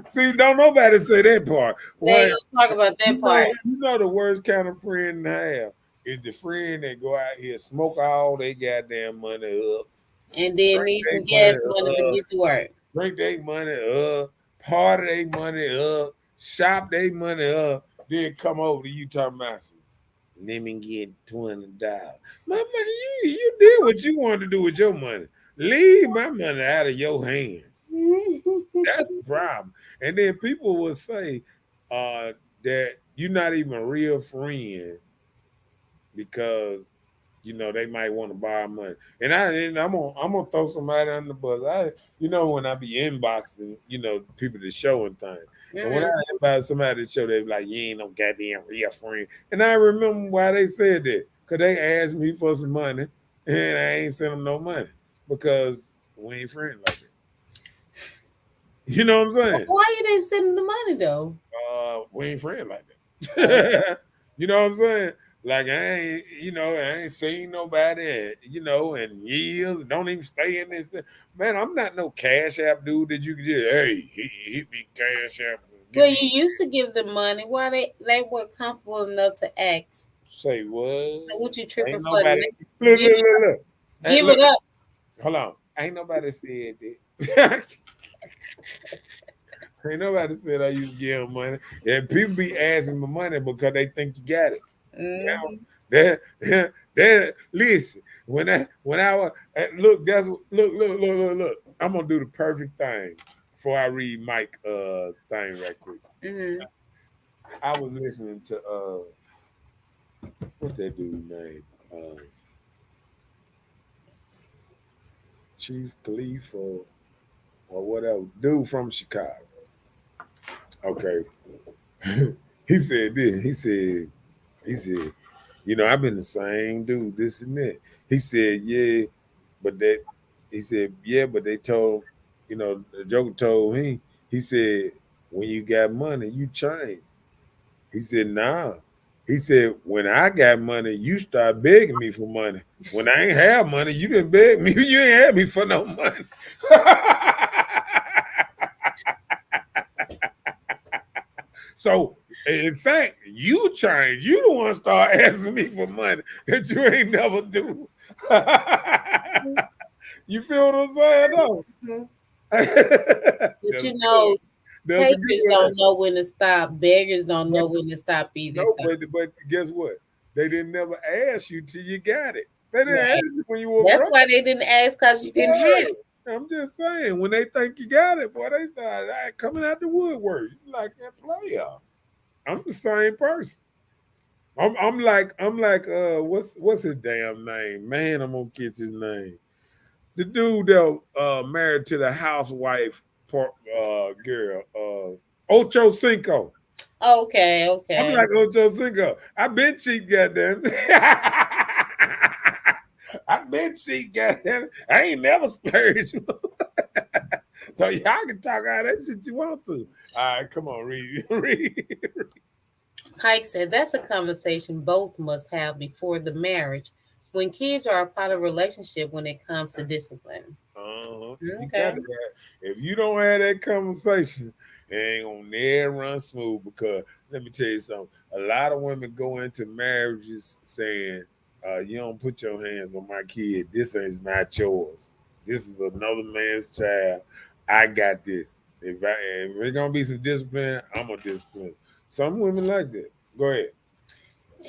See, don't nobody say that part. They ain't When gonna talk about that part. the worst kind of friend to have is the friend that go out here smoke all they goddamn money up, And then drink need their some money gas money to up, get to work. drink their money up, party their money up, shop their money up, then come over to you talking about some, let me get $20. Motherfucker, you did what you wanted to do with your money. Leave my money out of your hands. That's the problem. And then people will say that you're not even a real friend because they might want to borrow money. And I'm gonna throw somebody under the bus. When I be inboxing, people to showing things. And when I inbox somebody to show, they be like, you ain't no goddamn real friend. And I remember why they said that. Cause they asked me for some money and I ain't sent them no money because we ain't friends like that. You know what I'm saying? Why you didn't send them the money though? We ain't friends like Oh, that. You know what I'm saying? Like I ain't seen nobody, in years. Don't even stay in this thing. Man, I'm not no Cash App dude that you can just, hey, hit me Cash App. Give Well, me, you used to give them money. Why they were comfortable enough to ask? say what? So what you tripping Ain't for nobody. now? Look, Give look, it, look, look. Hey, give look, it up. hold on. Ain't nobody said that. Ain't nobody said I used to give them money. And people be asking for money because they think you got it. Now, Hmm. that listen. When I was look, look. I'm gonna do the perfect thing before I read Mike thing right quick. Hmm. I was listening to what's that dude name? Chief Khalif or whatever. Dude from Chicago. Okay. He said this. He said, I've been the same dude, this and that. He said, yeah, but that he said, yeah, but they told, the Joker told me, he said, when you got money, you change. He said, nah. He said, when I got money, you start begging me for money. When I ain't have money, you didn't beg me. You ain't have me for no money. So in fact, you change. You the one start asking me for money that you ain't never do. You feel what I'm saying? No. Hmm. But That's you good. know, That's a good takers one. don't know when to stop. Beggars don't But know when to stop either. no, So, but guess what? They didn't never ask you till you got it. They didn't right. ask you when you were That's broke. why they didn't ask because you didn't have it. Yeah. I'm just saying, when they think you got it, boy, they start coming out the woodwork. You like that player. I'm the same person. I'm like what's his damn name? Man, I'm gonna get his name. The dude that married to the housewife girl, Ocho Cinco. Okay, I'm okay. like Ocho Cinco. I been cheat, goddamn. I been cheat, goddamn. I ain't never splurged. So y'all can talk all that shit you want to. All right, come on, read, read. Pike said that's a conversation both must have before the marriage when kids are a part of a relationship when it comes to discipline. You got Okay. to have. If you don't have that conversation, it ain't gonna never run smooth. Because let me tell you something. A lot of women go into marriages saying, "You don't put your hands on my kid. This is not yours. This is another man's child. I got this. If there's gonna be some discipline, I'm gonna discipline." Some women like that. Go ahead.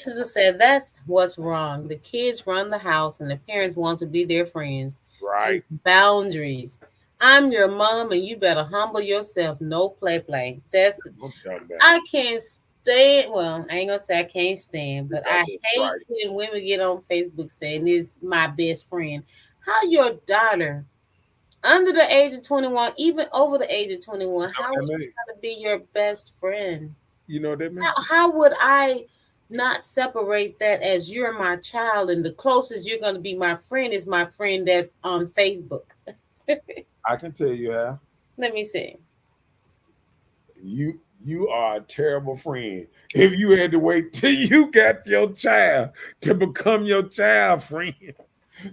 As I said, that's what's wrong. The kids run the house and the parents want to be their friends. Right. It's boundaries. I'm your mom and you better humble yourself. No play. That's I'm talking about. I can't stand. Well, I ain't gonna say I can't stand, but I hate Right. when women get on Facebook saying this my best friend. How your daughter under the age of 21, even over the age of 21, how That is she mean? gonna be your best friend? You know what that mean? How would I not separate that as you're my child and the closest you're gonna be my friend is my friend that's on Facebook? I can tell you how. Let me see. You are a terrible friend if you had to wait till you got your child to become your child friend,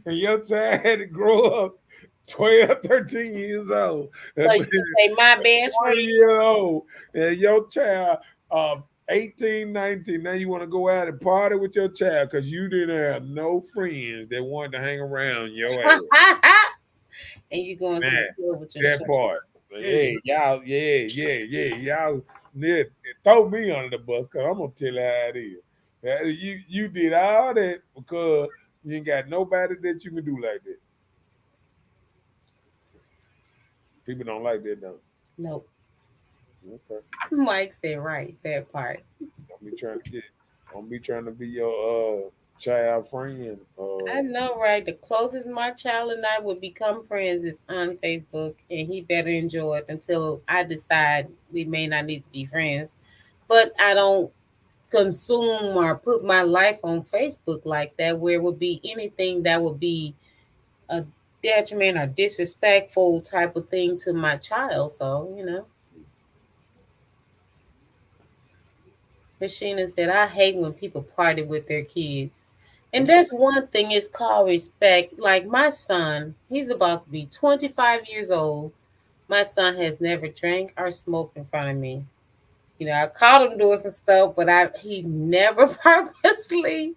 and your child had to grow up 12, 13 years old, So and you can say my best friend. 20-year old, and your child of 18, 19. Now you want to go out and party with your child because you didn't have no friends that wanted to hang around your ass. And you going to the Man, club with your that child. part. Mm. Hey, y'all, yeah. Y'all need throw me under the bus because I'm gonna tell you how it is. You did all that because you ain't got nobody that you can do like that. People don't like that, don't Nope. they? Okay. Mike said right, that part. Don't be trying to get don't be trying to be your child friend. I know, right? The closest my child and I would become friends is on Facebook, and he better enjoy it until I decide we may not need to be friends. But I don't consume or put my life on Facebook like that, where it would be anything that would be a detriment or disrespectful type of thing to my child. So, Rashina said, I hate when people party with their kids. And that's one thing, it's called respect. Like my son, he's about to be 25 years old. My son has never drank or smoked in front of me. I caught him doing some stuff, but he never purposely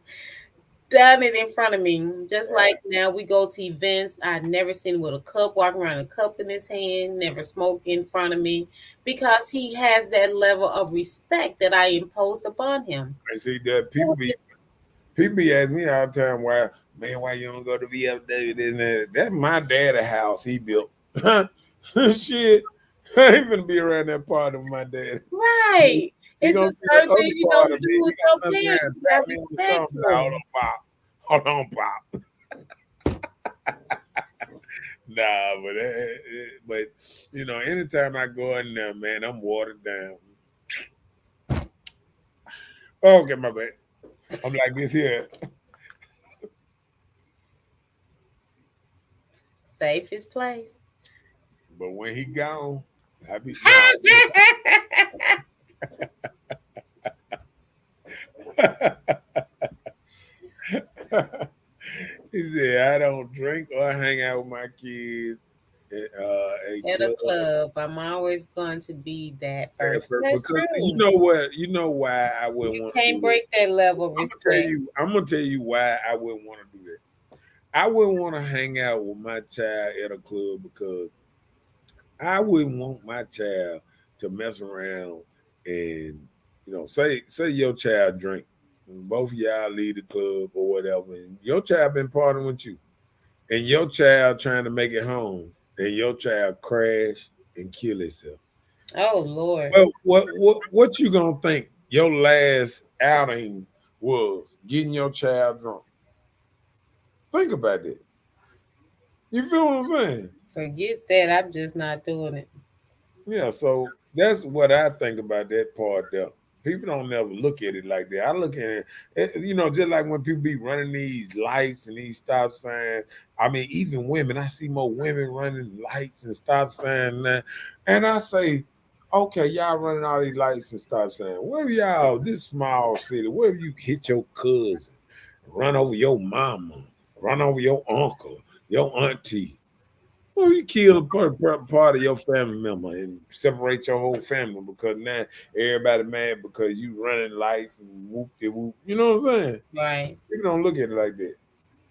done it in front of me. Just like now we go to events, I never seen him with a cup, walking around with a cup in his hand, never smoked in front of me, because he has that level of respect that I impose upon him. I see that people be asking me all the time why you don't go to VFW this and that. That's my dad's house he built. Shit. I ain't finna be around that part of my dad. He, Right. he It's a gonna see the certain other things you part don't of do me. He with got your nothing parents. around You tap got me on the respect shoulder. for Hold on, them. Pop. Hold on, Pop. Nah, but anytime I go in there, man, I'm watered down. Oh, okay, my bad. I'm like this here. Safest place. But when he gone, I be nah. He said I don't drink or hang out with my kids at a At a club. club, I'm always going to be that person. That's Because you true. know what, you know why I wouldn't You want to can't do that. break that level of respect. I'm gonna tell you why I wouldn't want to do that. I wouldn't want to hang out with my child at a club because I wouldn't want my child to mess around and say your child drink and both of y'all leave the club or whatever, and your child been partying with you, and your child trying to make it home, and your child crash and kill itself. Oh Lord. Well, what you gonna think your last outing was getting your child drunk? Think about that. You feel what I'm saying? Forget that. I'm just not doing it. Yeah, so that's what I think about that part there. People don't never look at it like that. I look at just like when people be running these lights and these stop signs. I mean, even women, I see more women running lights and stop signs now. And I say, okay, y'all running all these lights and stop signs. Where y'all, this small city, where you hit your cousin, run over your mama, run over your uncle, your auntie? Well, you kill a part of your family member and separate your whole family because now everybody mad because you running lights and whoop de whoop. You know what I'm saying? Right. People don't look at it like that.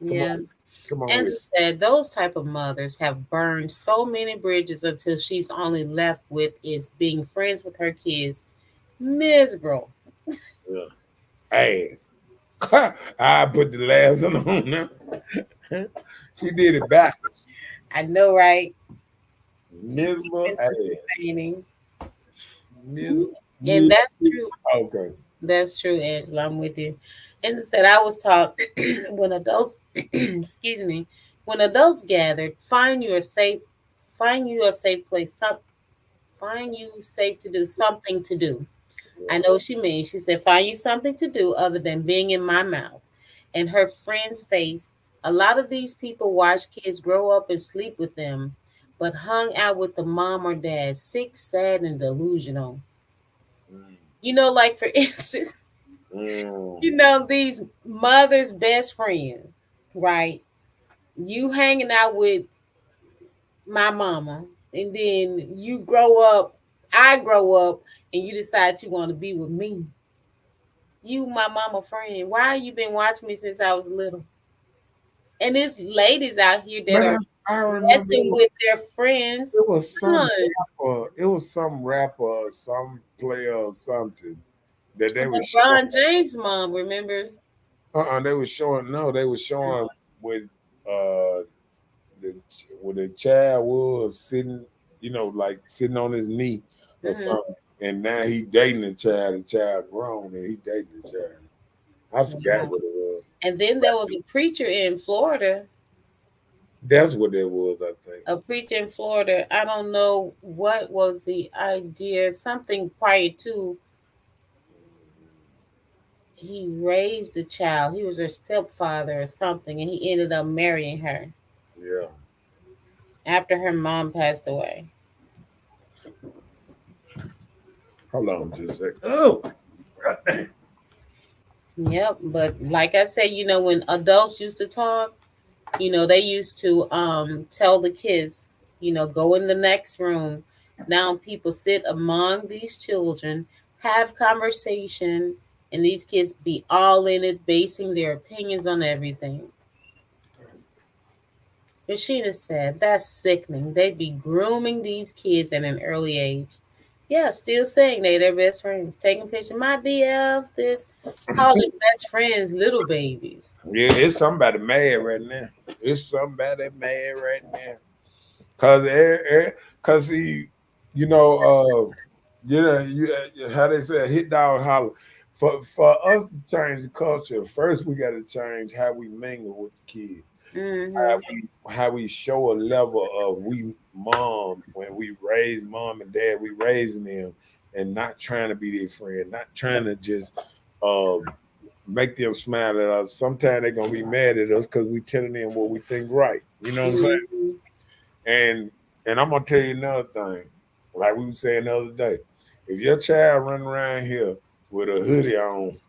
Come Yeah. on, come on with Angela it. said those type of mothers have burned so many bridges until she's only left with is being friends with her kids. Miserable. Yeah. Ass. I put the last one on now. She did it backwards. I know, right? She's Miserable keeping ass. from complaining. Miserable. And that's true. Okay. That's true, Angela. I'm with you. And said I was taught when adults, excuse me, when adults gathered, find you a safe place, find you safe to do something to do. I know what she means. She said, find you something to do other than being in my mouth. And her friend's face. A lot of these people watch kids grow up and sleep with them, but hung out with the mom or dad, sick, sad, and delusional. Mm, Like for instance, mm. these mothers' best friends, right? You hanging out with my mama, and then I grow up, and you decide you want to be with me. You, my mama friend, why you been watching me since I was little? And there's ladies out here that But are I remember messing with their friends' it was some sons. rapper. It was some rapper, or some player, or something that they were showing. LeBron James' mom, remember? They were showing. No, they were showing with uh the where the child was sitting, like sitting on his knee or Hmm. something. And now he dating the child. The child grown, and he dating the child. I forgot what it was. And then there was a preacher in Florida. That's what it was, I think. A preacher in Florida. I don't know what was the idea. Something prior to he raised a child. He was her stepfather or something, and he ended up marrying her Yeah. after her mom passed away. Hold on just a second. Oh. Yep, but like I said, when adults used to talk, they used to tell the kids, go in the next room. Now people sit among these children, have conversation, and these kids be all in it, basing their opinions on everything. Rashida said, that's sickening. They be grooming these kids at an early age. Yeah, still saying they their best friends. Taking pictures, my BF, this, calling best friends little babies. Yeah, it's somebody mad right now. It's somebody mad right now. Cause he, you know, how they say, hit dog holler. For us to change the culture, first we got to change how we mingle with the kids. Mm-hmm. How we show a level of we mom when we raise mom and dad, we raising them and not trying to be their friend, not trying to just um make them smile at us. Sometimes they're gonna be mad at us because we telling them what we think right. You know what I'm saying? Mm-hmm. And I'm gonna tell you another thing, like we were saying the other day. If your child run around here with a hoodie on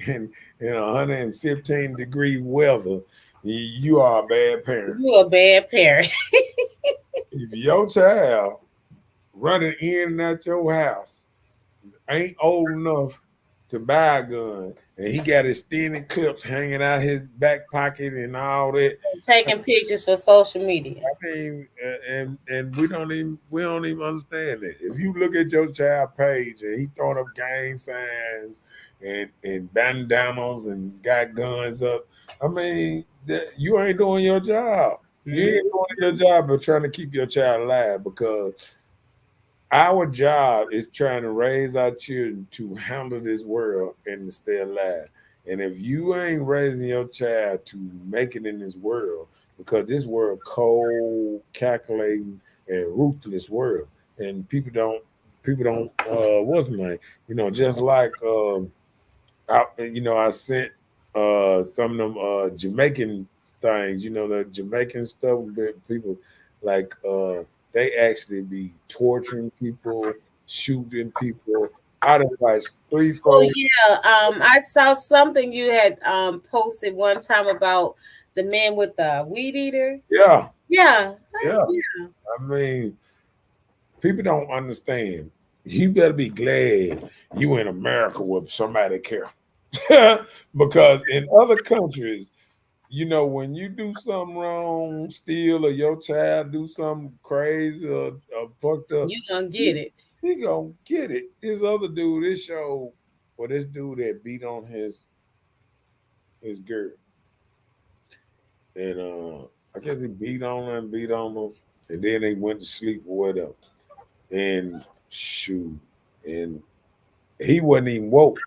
in 115-degree weather, you are a bad parent. You a bad parent. If your child running in and out your house ain't old enough to buy a gun, and he got his extended clips hanging out his back pocket and all that. Taking pictures for social media. I mean, and we don't even understand it. If you look at your child page and he throwing up gang signs and bandanas and got guns up, I mean, you ain't doing your job. You Mm-hmm. ain't doing your job of trying to keep your child alive, because our job is trying to raise our children to handle this world and to stay alive. And if you ain't raising your child to make it in this world, because this world cold, calculating, and ruthless world, and people don't what's the name? Just like I sent some of them Jamaican things, the Jamaican stuff, but people like they actually be torturing people, shooting people. Out of like three, Oh four. yeah, I saw something you had posted one time about the man with the weed eater. Yeah, Yeah, yeah. I mean, people don't understand. You better be glad you in America with somebody care. Because in other countries, when you do something wrong, steal, or your child do something crazy or fucked up, you gonna get he, it. he gonna get it. This other dude, this dude that beat on his girl, and I guess he beat on her, and then they went to sleep or whatever. And shoot, and he wasn't even woke.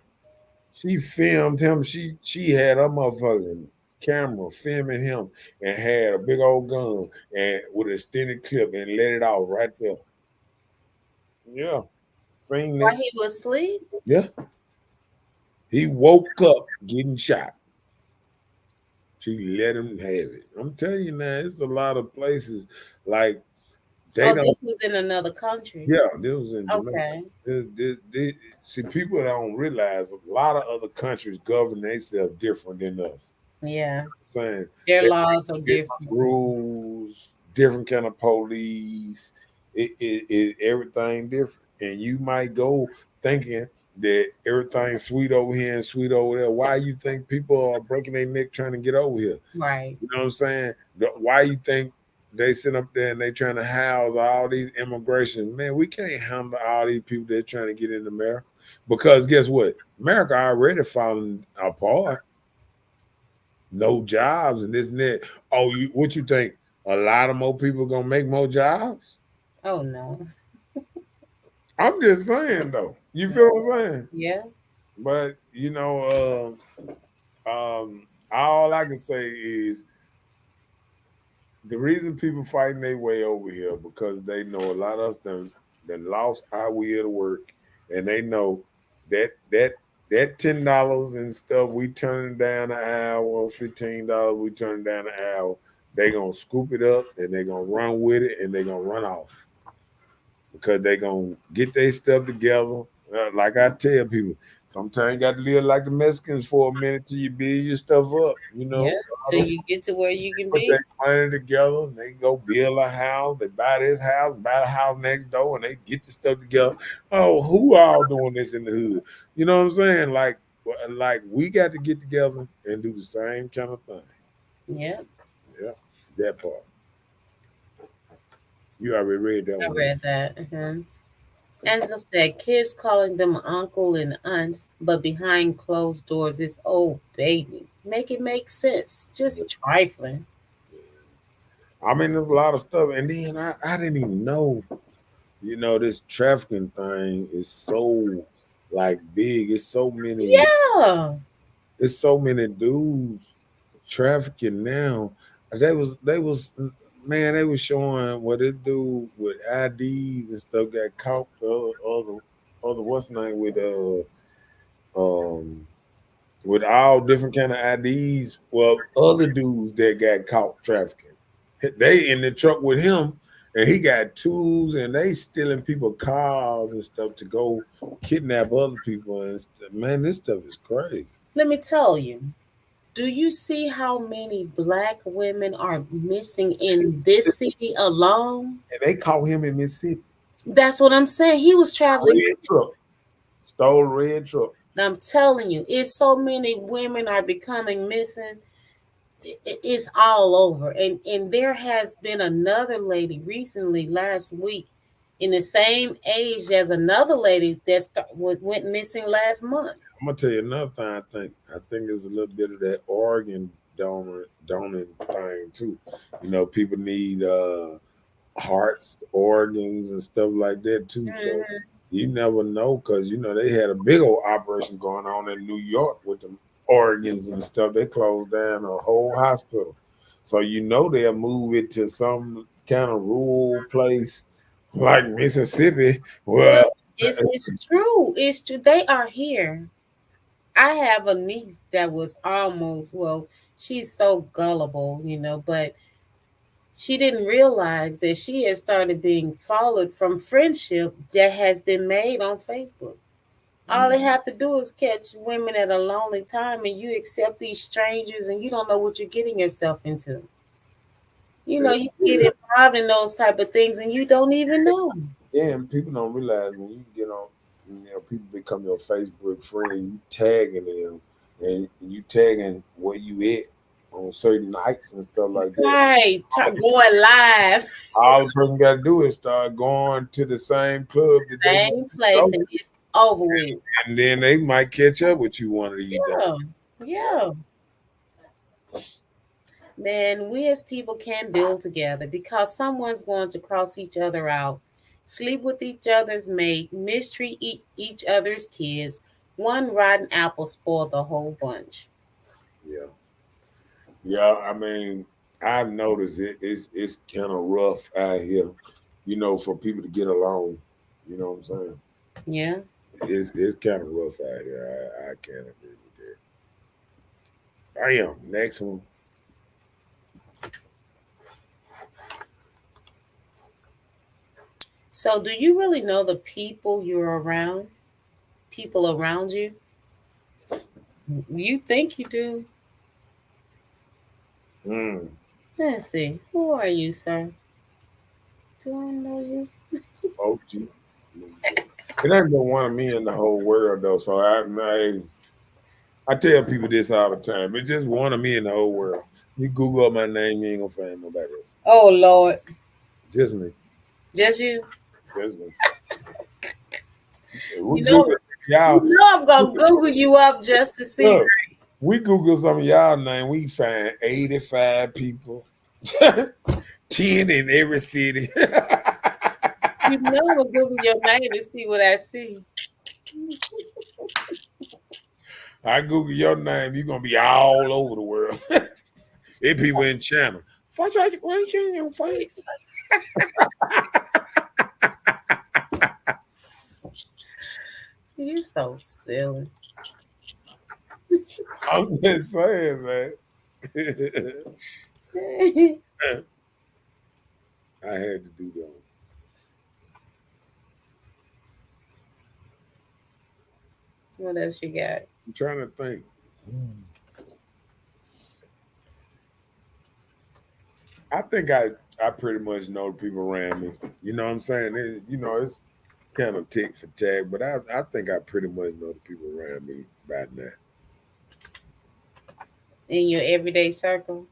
She filmed him. She had a motherfucking camera filming him and had a big old gun and with an extended clip and let it off right there. Yeah, seen While it. he was asleep. Yeah, he woke up getting shot. She let him have it. I'm telling you now, it's a lot of places like they Oh, don't. this was in another country. Yeah, this was in Jamaica. Okay. See, people don't realize a lot of other countries govern themselves different than us. Yeah. Saying Their they laws are got different different. rules, different kind of police. It everything different, and you might go thinking that everything's sweet over here and sweet over there. Why you think people are breaking their neck trying to get over here? Right. You know what I'm saying? Why you think they sit up there and they trying to house all these immigration? Man, we can't handle all these people that trying to get in America, because guess what? America already falling apart. No jobs and this and that. Oh, what you think? A lot of more people gonna make more jobs? Oh no. I'm just saying though. You feel what I'm saying? Yeah. But all I can say is the reason people fighting their way over here because they know a lot of us done lost our will to work, and they know that $10 and stuff we turning down an hour, $15 we turning down an hour. They gonna scoop it up and they gonna run with it and they gonna run off because they gonna get their stuff together Like I tell people, sometimes you got to live like the Mexicans for a minute till you build your stuff up. You Yeah, know, till you get to where you can put their be. money together and they go build a house. They buy this house, buy the house next door, and they get the stuff together. Oh, who all doing this in the hood? You know what I'm saying? Like we got to get together and do the same kind of thing. Yeah, Yeah, that part. You already read that I one. read that. Angela said, kids calling them uncle and aunts, but behind closed doors is oh baby. Make it make sense. Just trifling. I mean, there's a lot of stuff, and then I didn't even know. You know, this trafficking thing is so like big. Yeah. It's so many dudes trafficking now. They was man, they was showing what it do with IDs and stuff got caught other what's the name um with all different kind of IDs. Well, other dudes that got caught trafficking, they in the truck with him, and he got tools, and they stealing people cars and stuff to go kidnap other people and stuff. Man, this stuff is crazy. Let me tell you. Do you see how many black women are missing in this city alone? And they caught him in Mississippi. That's what I'm saying. He was traveling. Red truck, stole red truck. I'm telling you, it's so many women are becoming missing. It's all over. And there has been another lady recently last week in the same age as another lady that went missing last month. I'm gonna tell you another thing. I think there's a little bit of that organ donor thing too. You know, people need hearts, organs, and stuff like that too. So Mhm. you never know, because you know they had a big old operation going on in New York with the organs and stuff. They closed down a whole hospital, so you know they'll move it to some kind of rural place like Mississippi. Well, Well, it's true. It's true. They are here. I have a niece that was almost, well, she's so gullible, but she didn't realize that she had started being followed from friendship that has been made on Facebook. All they have to do is catch women at a lonely time and you accept these strangers and you don't know what you're getting yourself into. You get involved in those type of things and you don't even know. yeah, and people don't realize when you get on, people become your Facebook friend, you tagging them, and you tagging where you at on certain nights and stuff like that. Right. Going live. All the person got to do is start going to the same club that they want Same to place go, and it's over with. and then they might catch up with you one of these days. Yeah. Yeah. Man, we as people can build together because someone's going to cross each other out, sleep with each other's mate, mistreat each other's kids. One rotten apple spoiled the whole bunch. Yeah, yeah. I mean, I've noticed it's kind of rough out here, for people to get along. You know what I'm saying? Yeah. It's kind of rough out here. I can't agree with that. I am. Next one. So, do you really know the people you're around? People around you? You think you do. Mm. Let's see. Who are you, sir? Do I know you? OG. It ain't been one of me in the whole world though. So I tell people this all the time. It's just one of me in the whole world. You Google up my name, you ain't gonna find nobody else. Oh, Lord. Just me. Just you? Just me. You We know, Google y'all. I'm going to Google you up just to see. Look, we Google some of y'all name. We find 85 people, 10 in every city. You know, I'm going to Google your name to see what I see. I Google your name, you're gonna be all over the world. It people in China. Why you in your face? You're so silly. I'm just saying, man. I had to do that. What else you got? I'm trying to think. I think I pretty much know the people around me. You know what I'm saying? It's kind of tick for tag, but I think I pretty much know the people around me right now. In your everyday circle?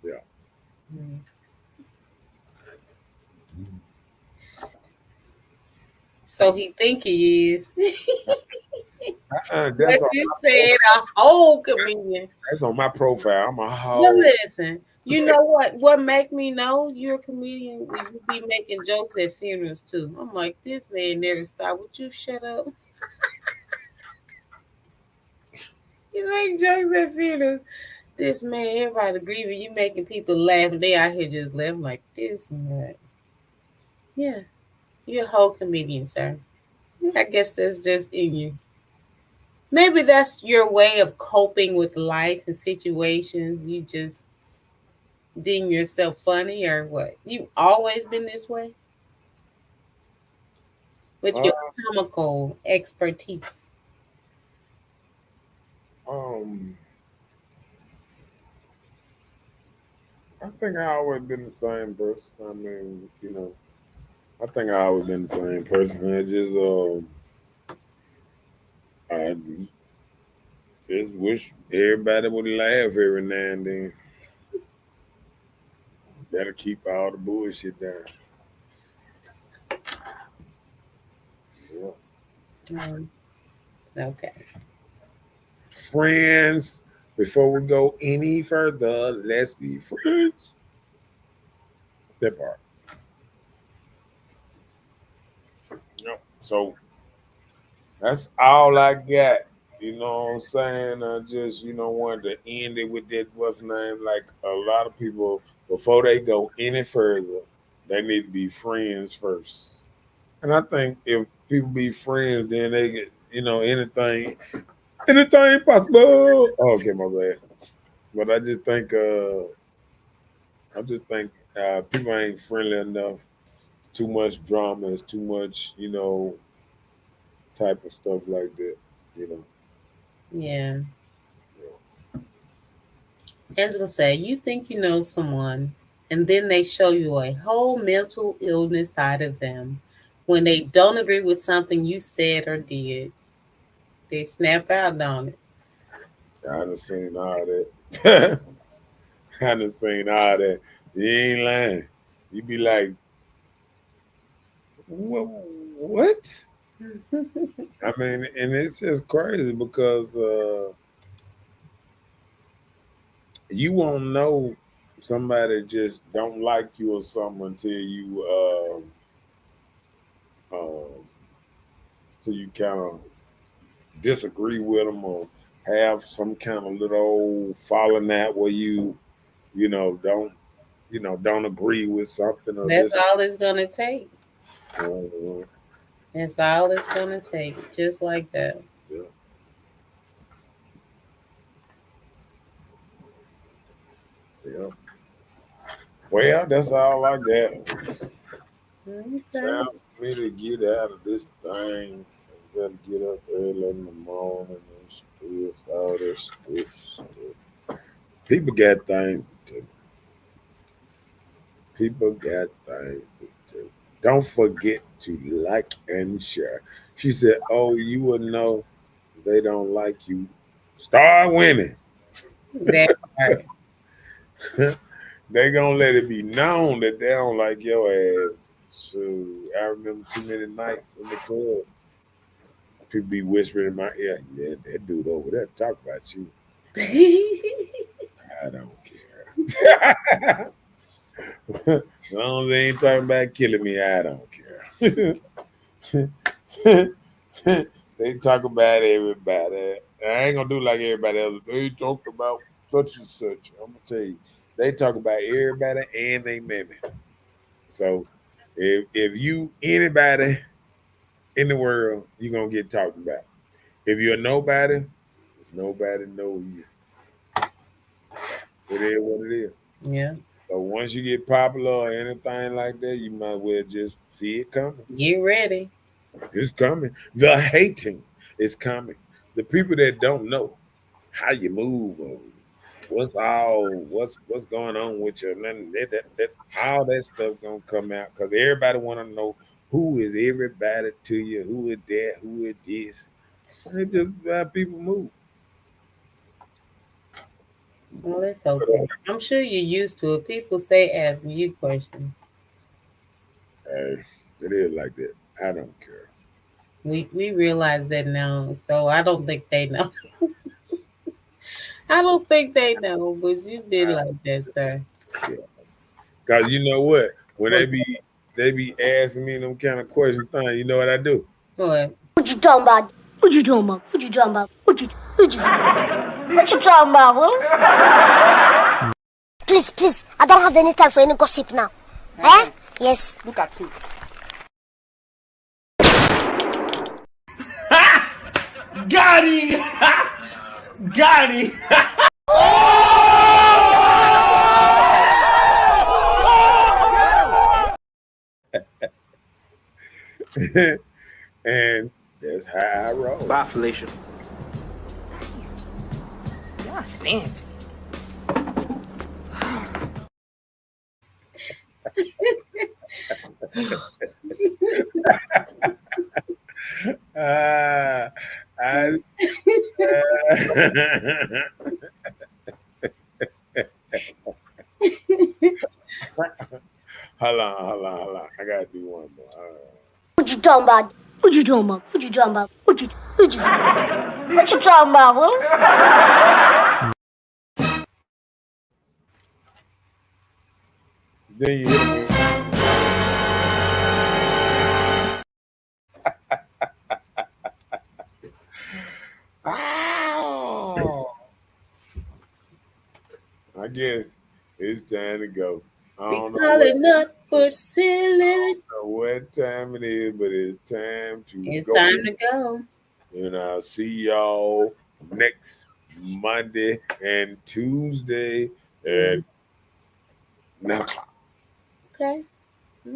Yeah. Mm. So he think he is. But That's on you my said a whole comedian. that's on my profile. I'm a But whole. listen, you know what? What make me know you're a comedian when you be making jokes at funerals too. I'm like, this man never stop. Would you shut up? You make jokes at funerals. This man, everybody grieving. You making people laugh, and they out here just laughing like this and that. Yeah, you're a whole comedian, sir. I guess that's just in you. Maybe that's your way of coping with life and situations. You just deem yourself funny, or what? You always been this way with Uh, your comical expertise. um, I think I always been the same person. I mean, I think I always been the same person. I just wish everybody would laugh every now and then. That'll keep all the bullshit down. Yeah. Um, okay. Friends, before we go any further, let's be friends. That part. Yep. So that's all I got. You know what I'm saying? I just, wanted to end it with that what's the name. Like a lot of people, before they go any further, they need to be friends first. And I think if people be friends, then they get, anything possible. Oh, okay, my bad. But I just think people ain't friendly enough. It's too much drama. It's too much, type of stuff like that. You know. Yeah. Angela said, you think you know someone, and then they show you a whole mental illness side of them. When they don't agree with something you said or did, they snap out on it. I done seen all that. I done seen all that. You ain't lying. You be like, what? I mean, and it's just crazy because you won't know somebody just don't like you or something um, till you kind of disagree with them or have some kind of little old falling out where don't don't agree with something or That's this. all it's going to take. Uh, That's all it's going to take. Just like that. yeah, yeah. Well, that's all I got. Okay. Time for me to get out of this thing. I gotta get up early in the morning and stuff, all that stuff. People got things to do. People got things to do. Don't forget to like and share. She said, "Oh, you would know they don't like you. Start winning. That part. They gonna let it be known that they don't like your ass." So I remember too many nights in the club. People be whispering in my ear, "Yeah, that dude over there talk about you." I don't care. As long as they ain't talking about killing me, I don't care. They talk about everybody. I ain't gonna do like everybody else. They talk about such and such. I'm gonna tell you, they talk about everybody and they mammy. So if you anybody in the world, you gonna get talked about. If you're nobody, nobody knows you. It is what it is. Yeah. So once you get popular or anything like that, you might well just see it coming. Get ready. It's coming. The hating is coming. the people that don't know how you move or what's going on with you, and that all that stuff gonna come out because everybody want to know who is everybody to you, who is that, who is this. And it just how people move. Well, it's okay. I'm sure you're used to it. People stay asking you questions. Hey, it is like that. I don't care. We realize that now, so I don't think they know. I don't think they know, but you did like that, sir. Cause you know what? When What? they be asking me them kind of question things, you know what I do? What? What you talking about? What you talking about? What you talking about? What you talking about, Willis? Please, I don't have any time for any gossip now. Eh? Yes. Look at you. Got him! Got him! And that's how I roll. Bye, Felicia. Y'all fancy. Hold on. I gotta do one more. What you talking about? What you talking about? What you talking about? What you talking about, Willis? Then you hit me. Ow! I guess it's time to go. I We don't know call it not for silly. what time it is, but it's time to It's go. time to go. And I'll see y'all next Monday and Tuesday at 9 o'clock. Okay.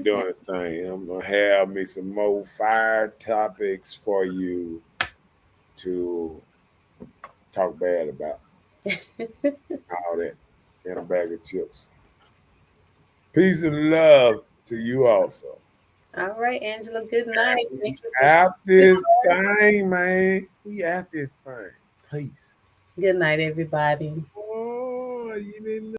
Doing a thing. I'm gonna have me some more fire topics for you to talk bad about. All that in a bag of chips. Peace and love to you also. All right, Angela. Good night. Thank you. Out this thing, man. We out this thing. Peace. Good night, everybody. Oh, you didn't know.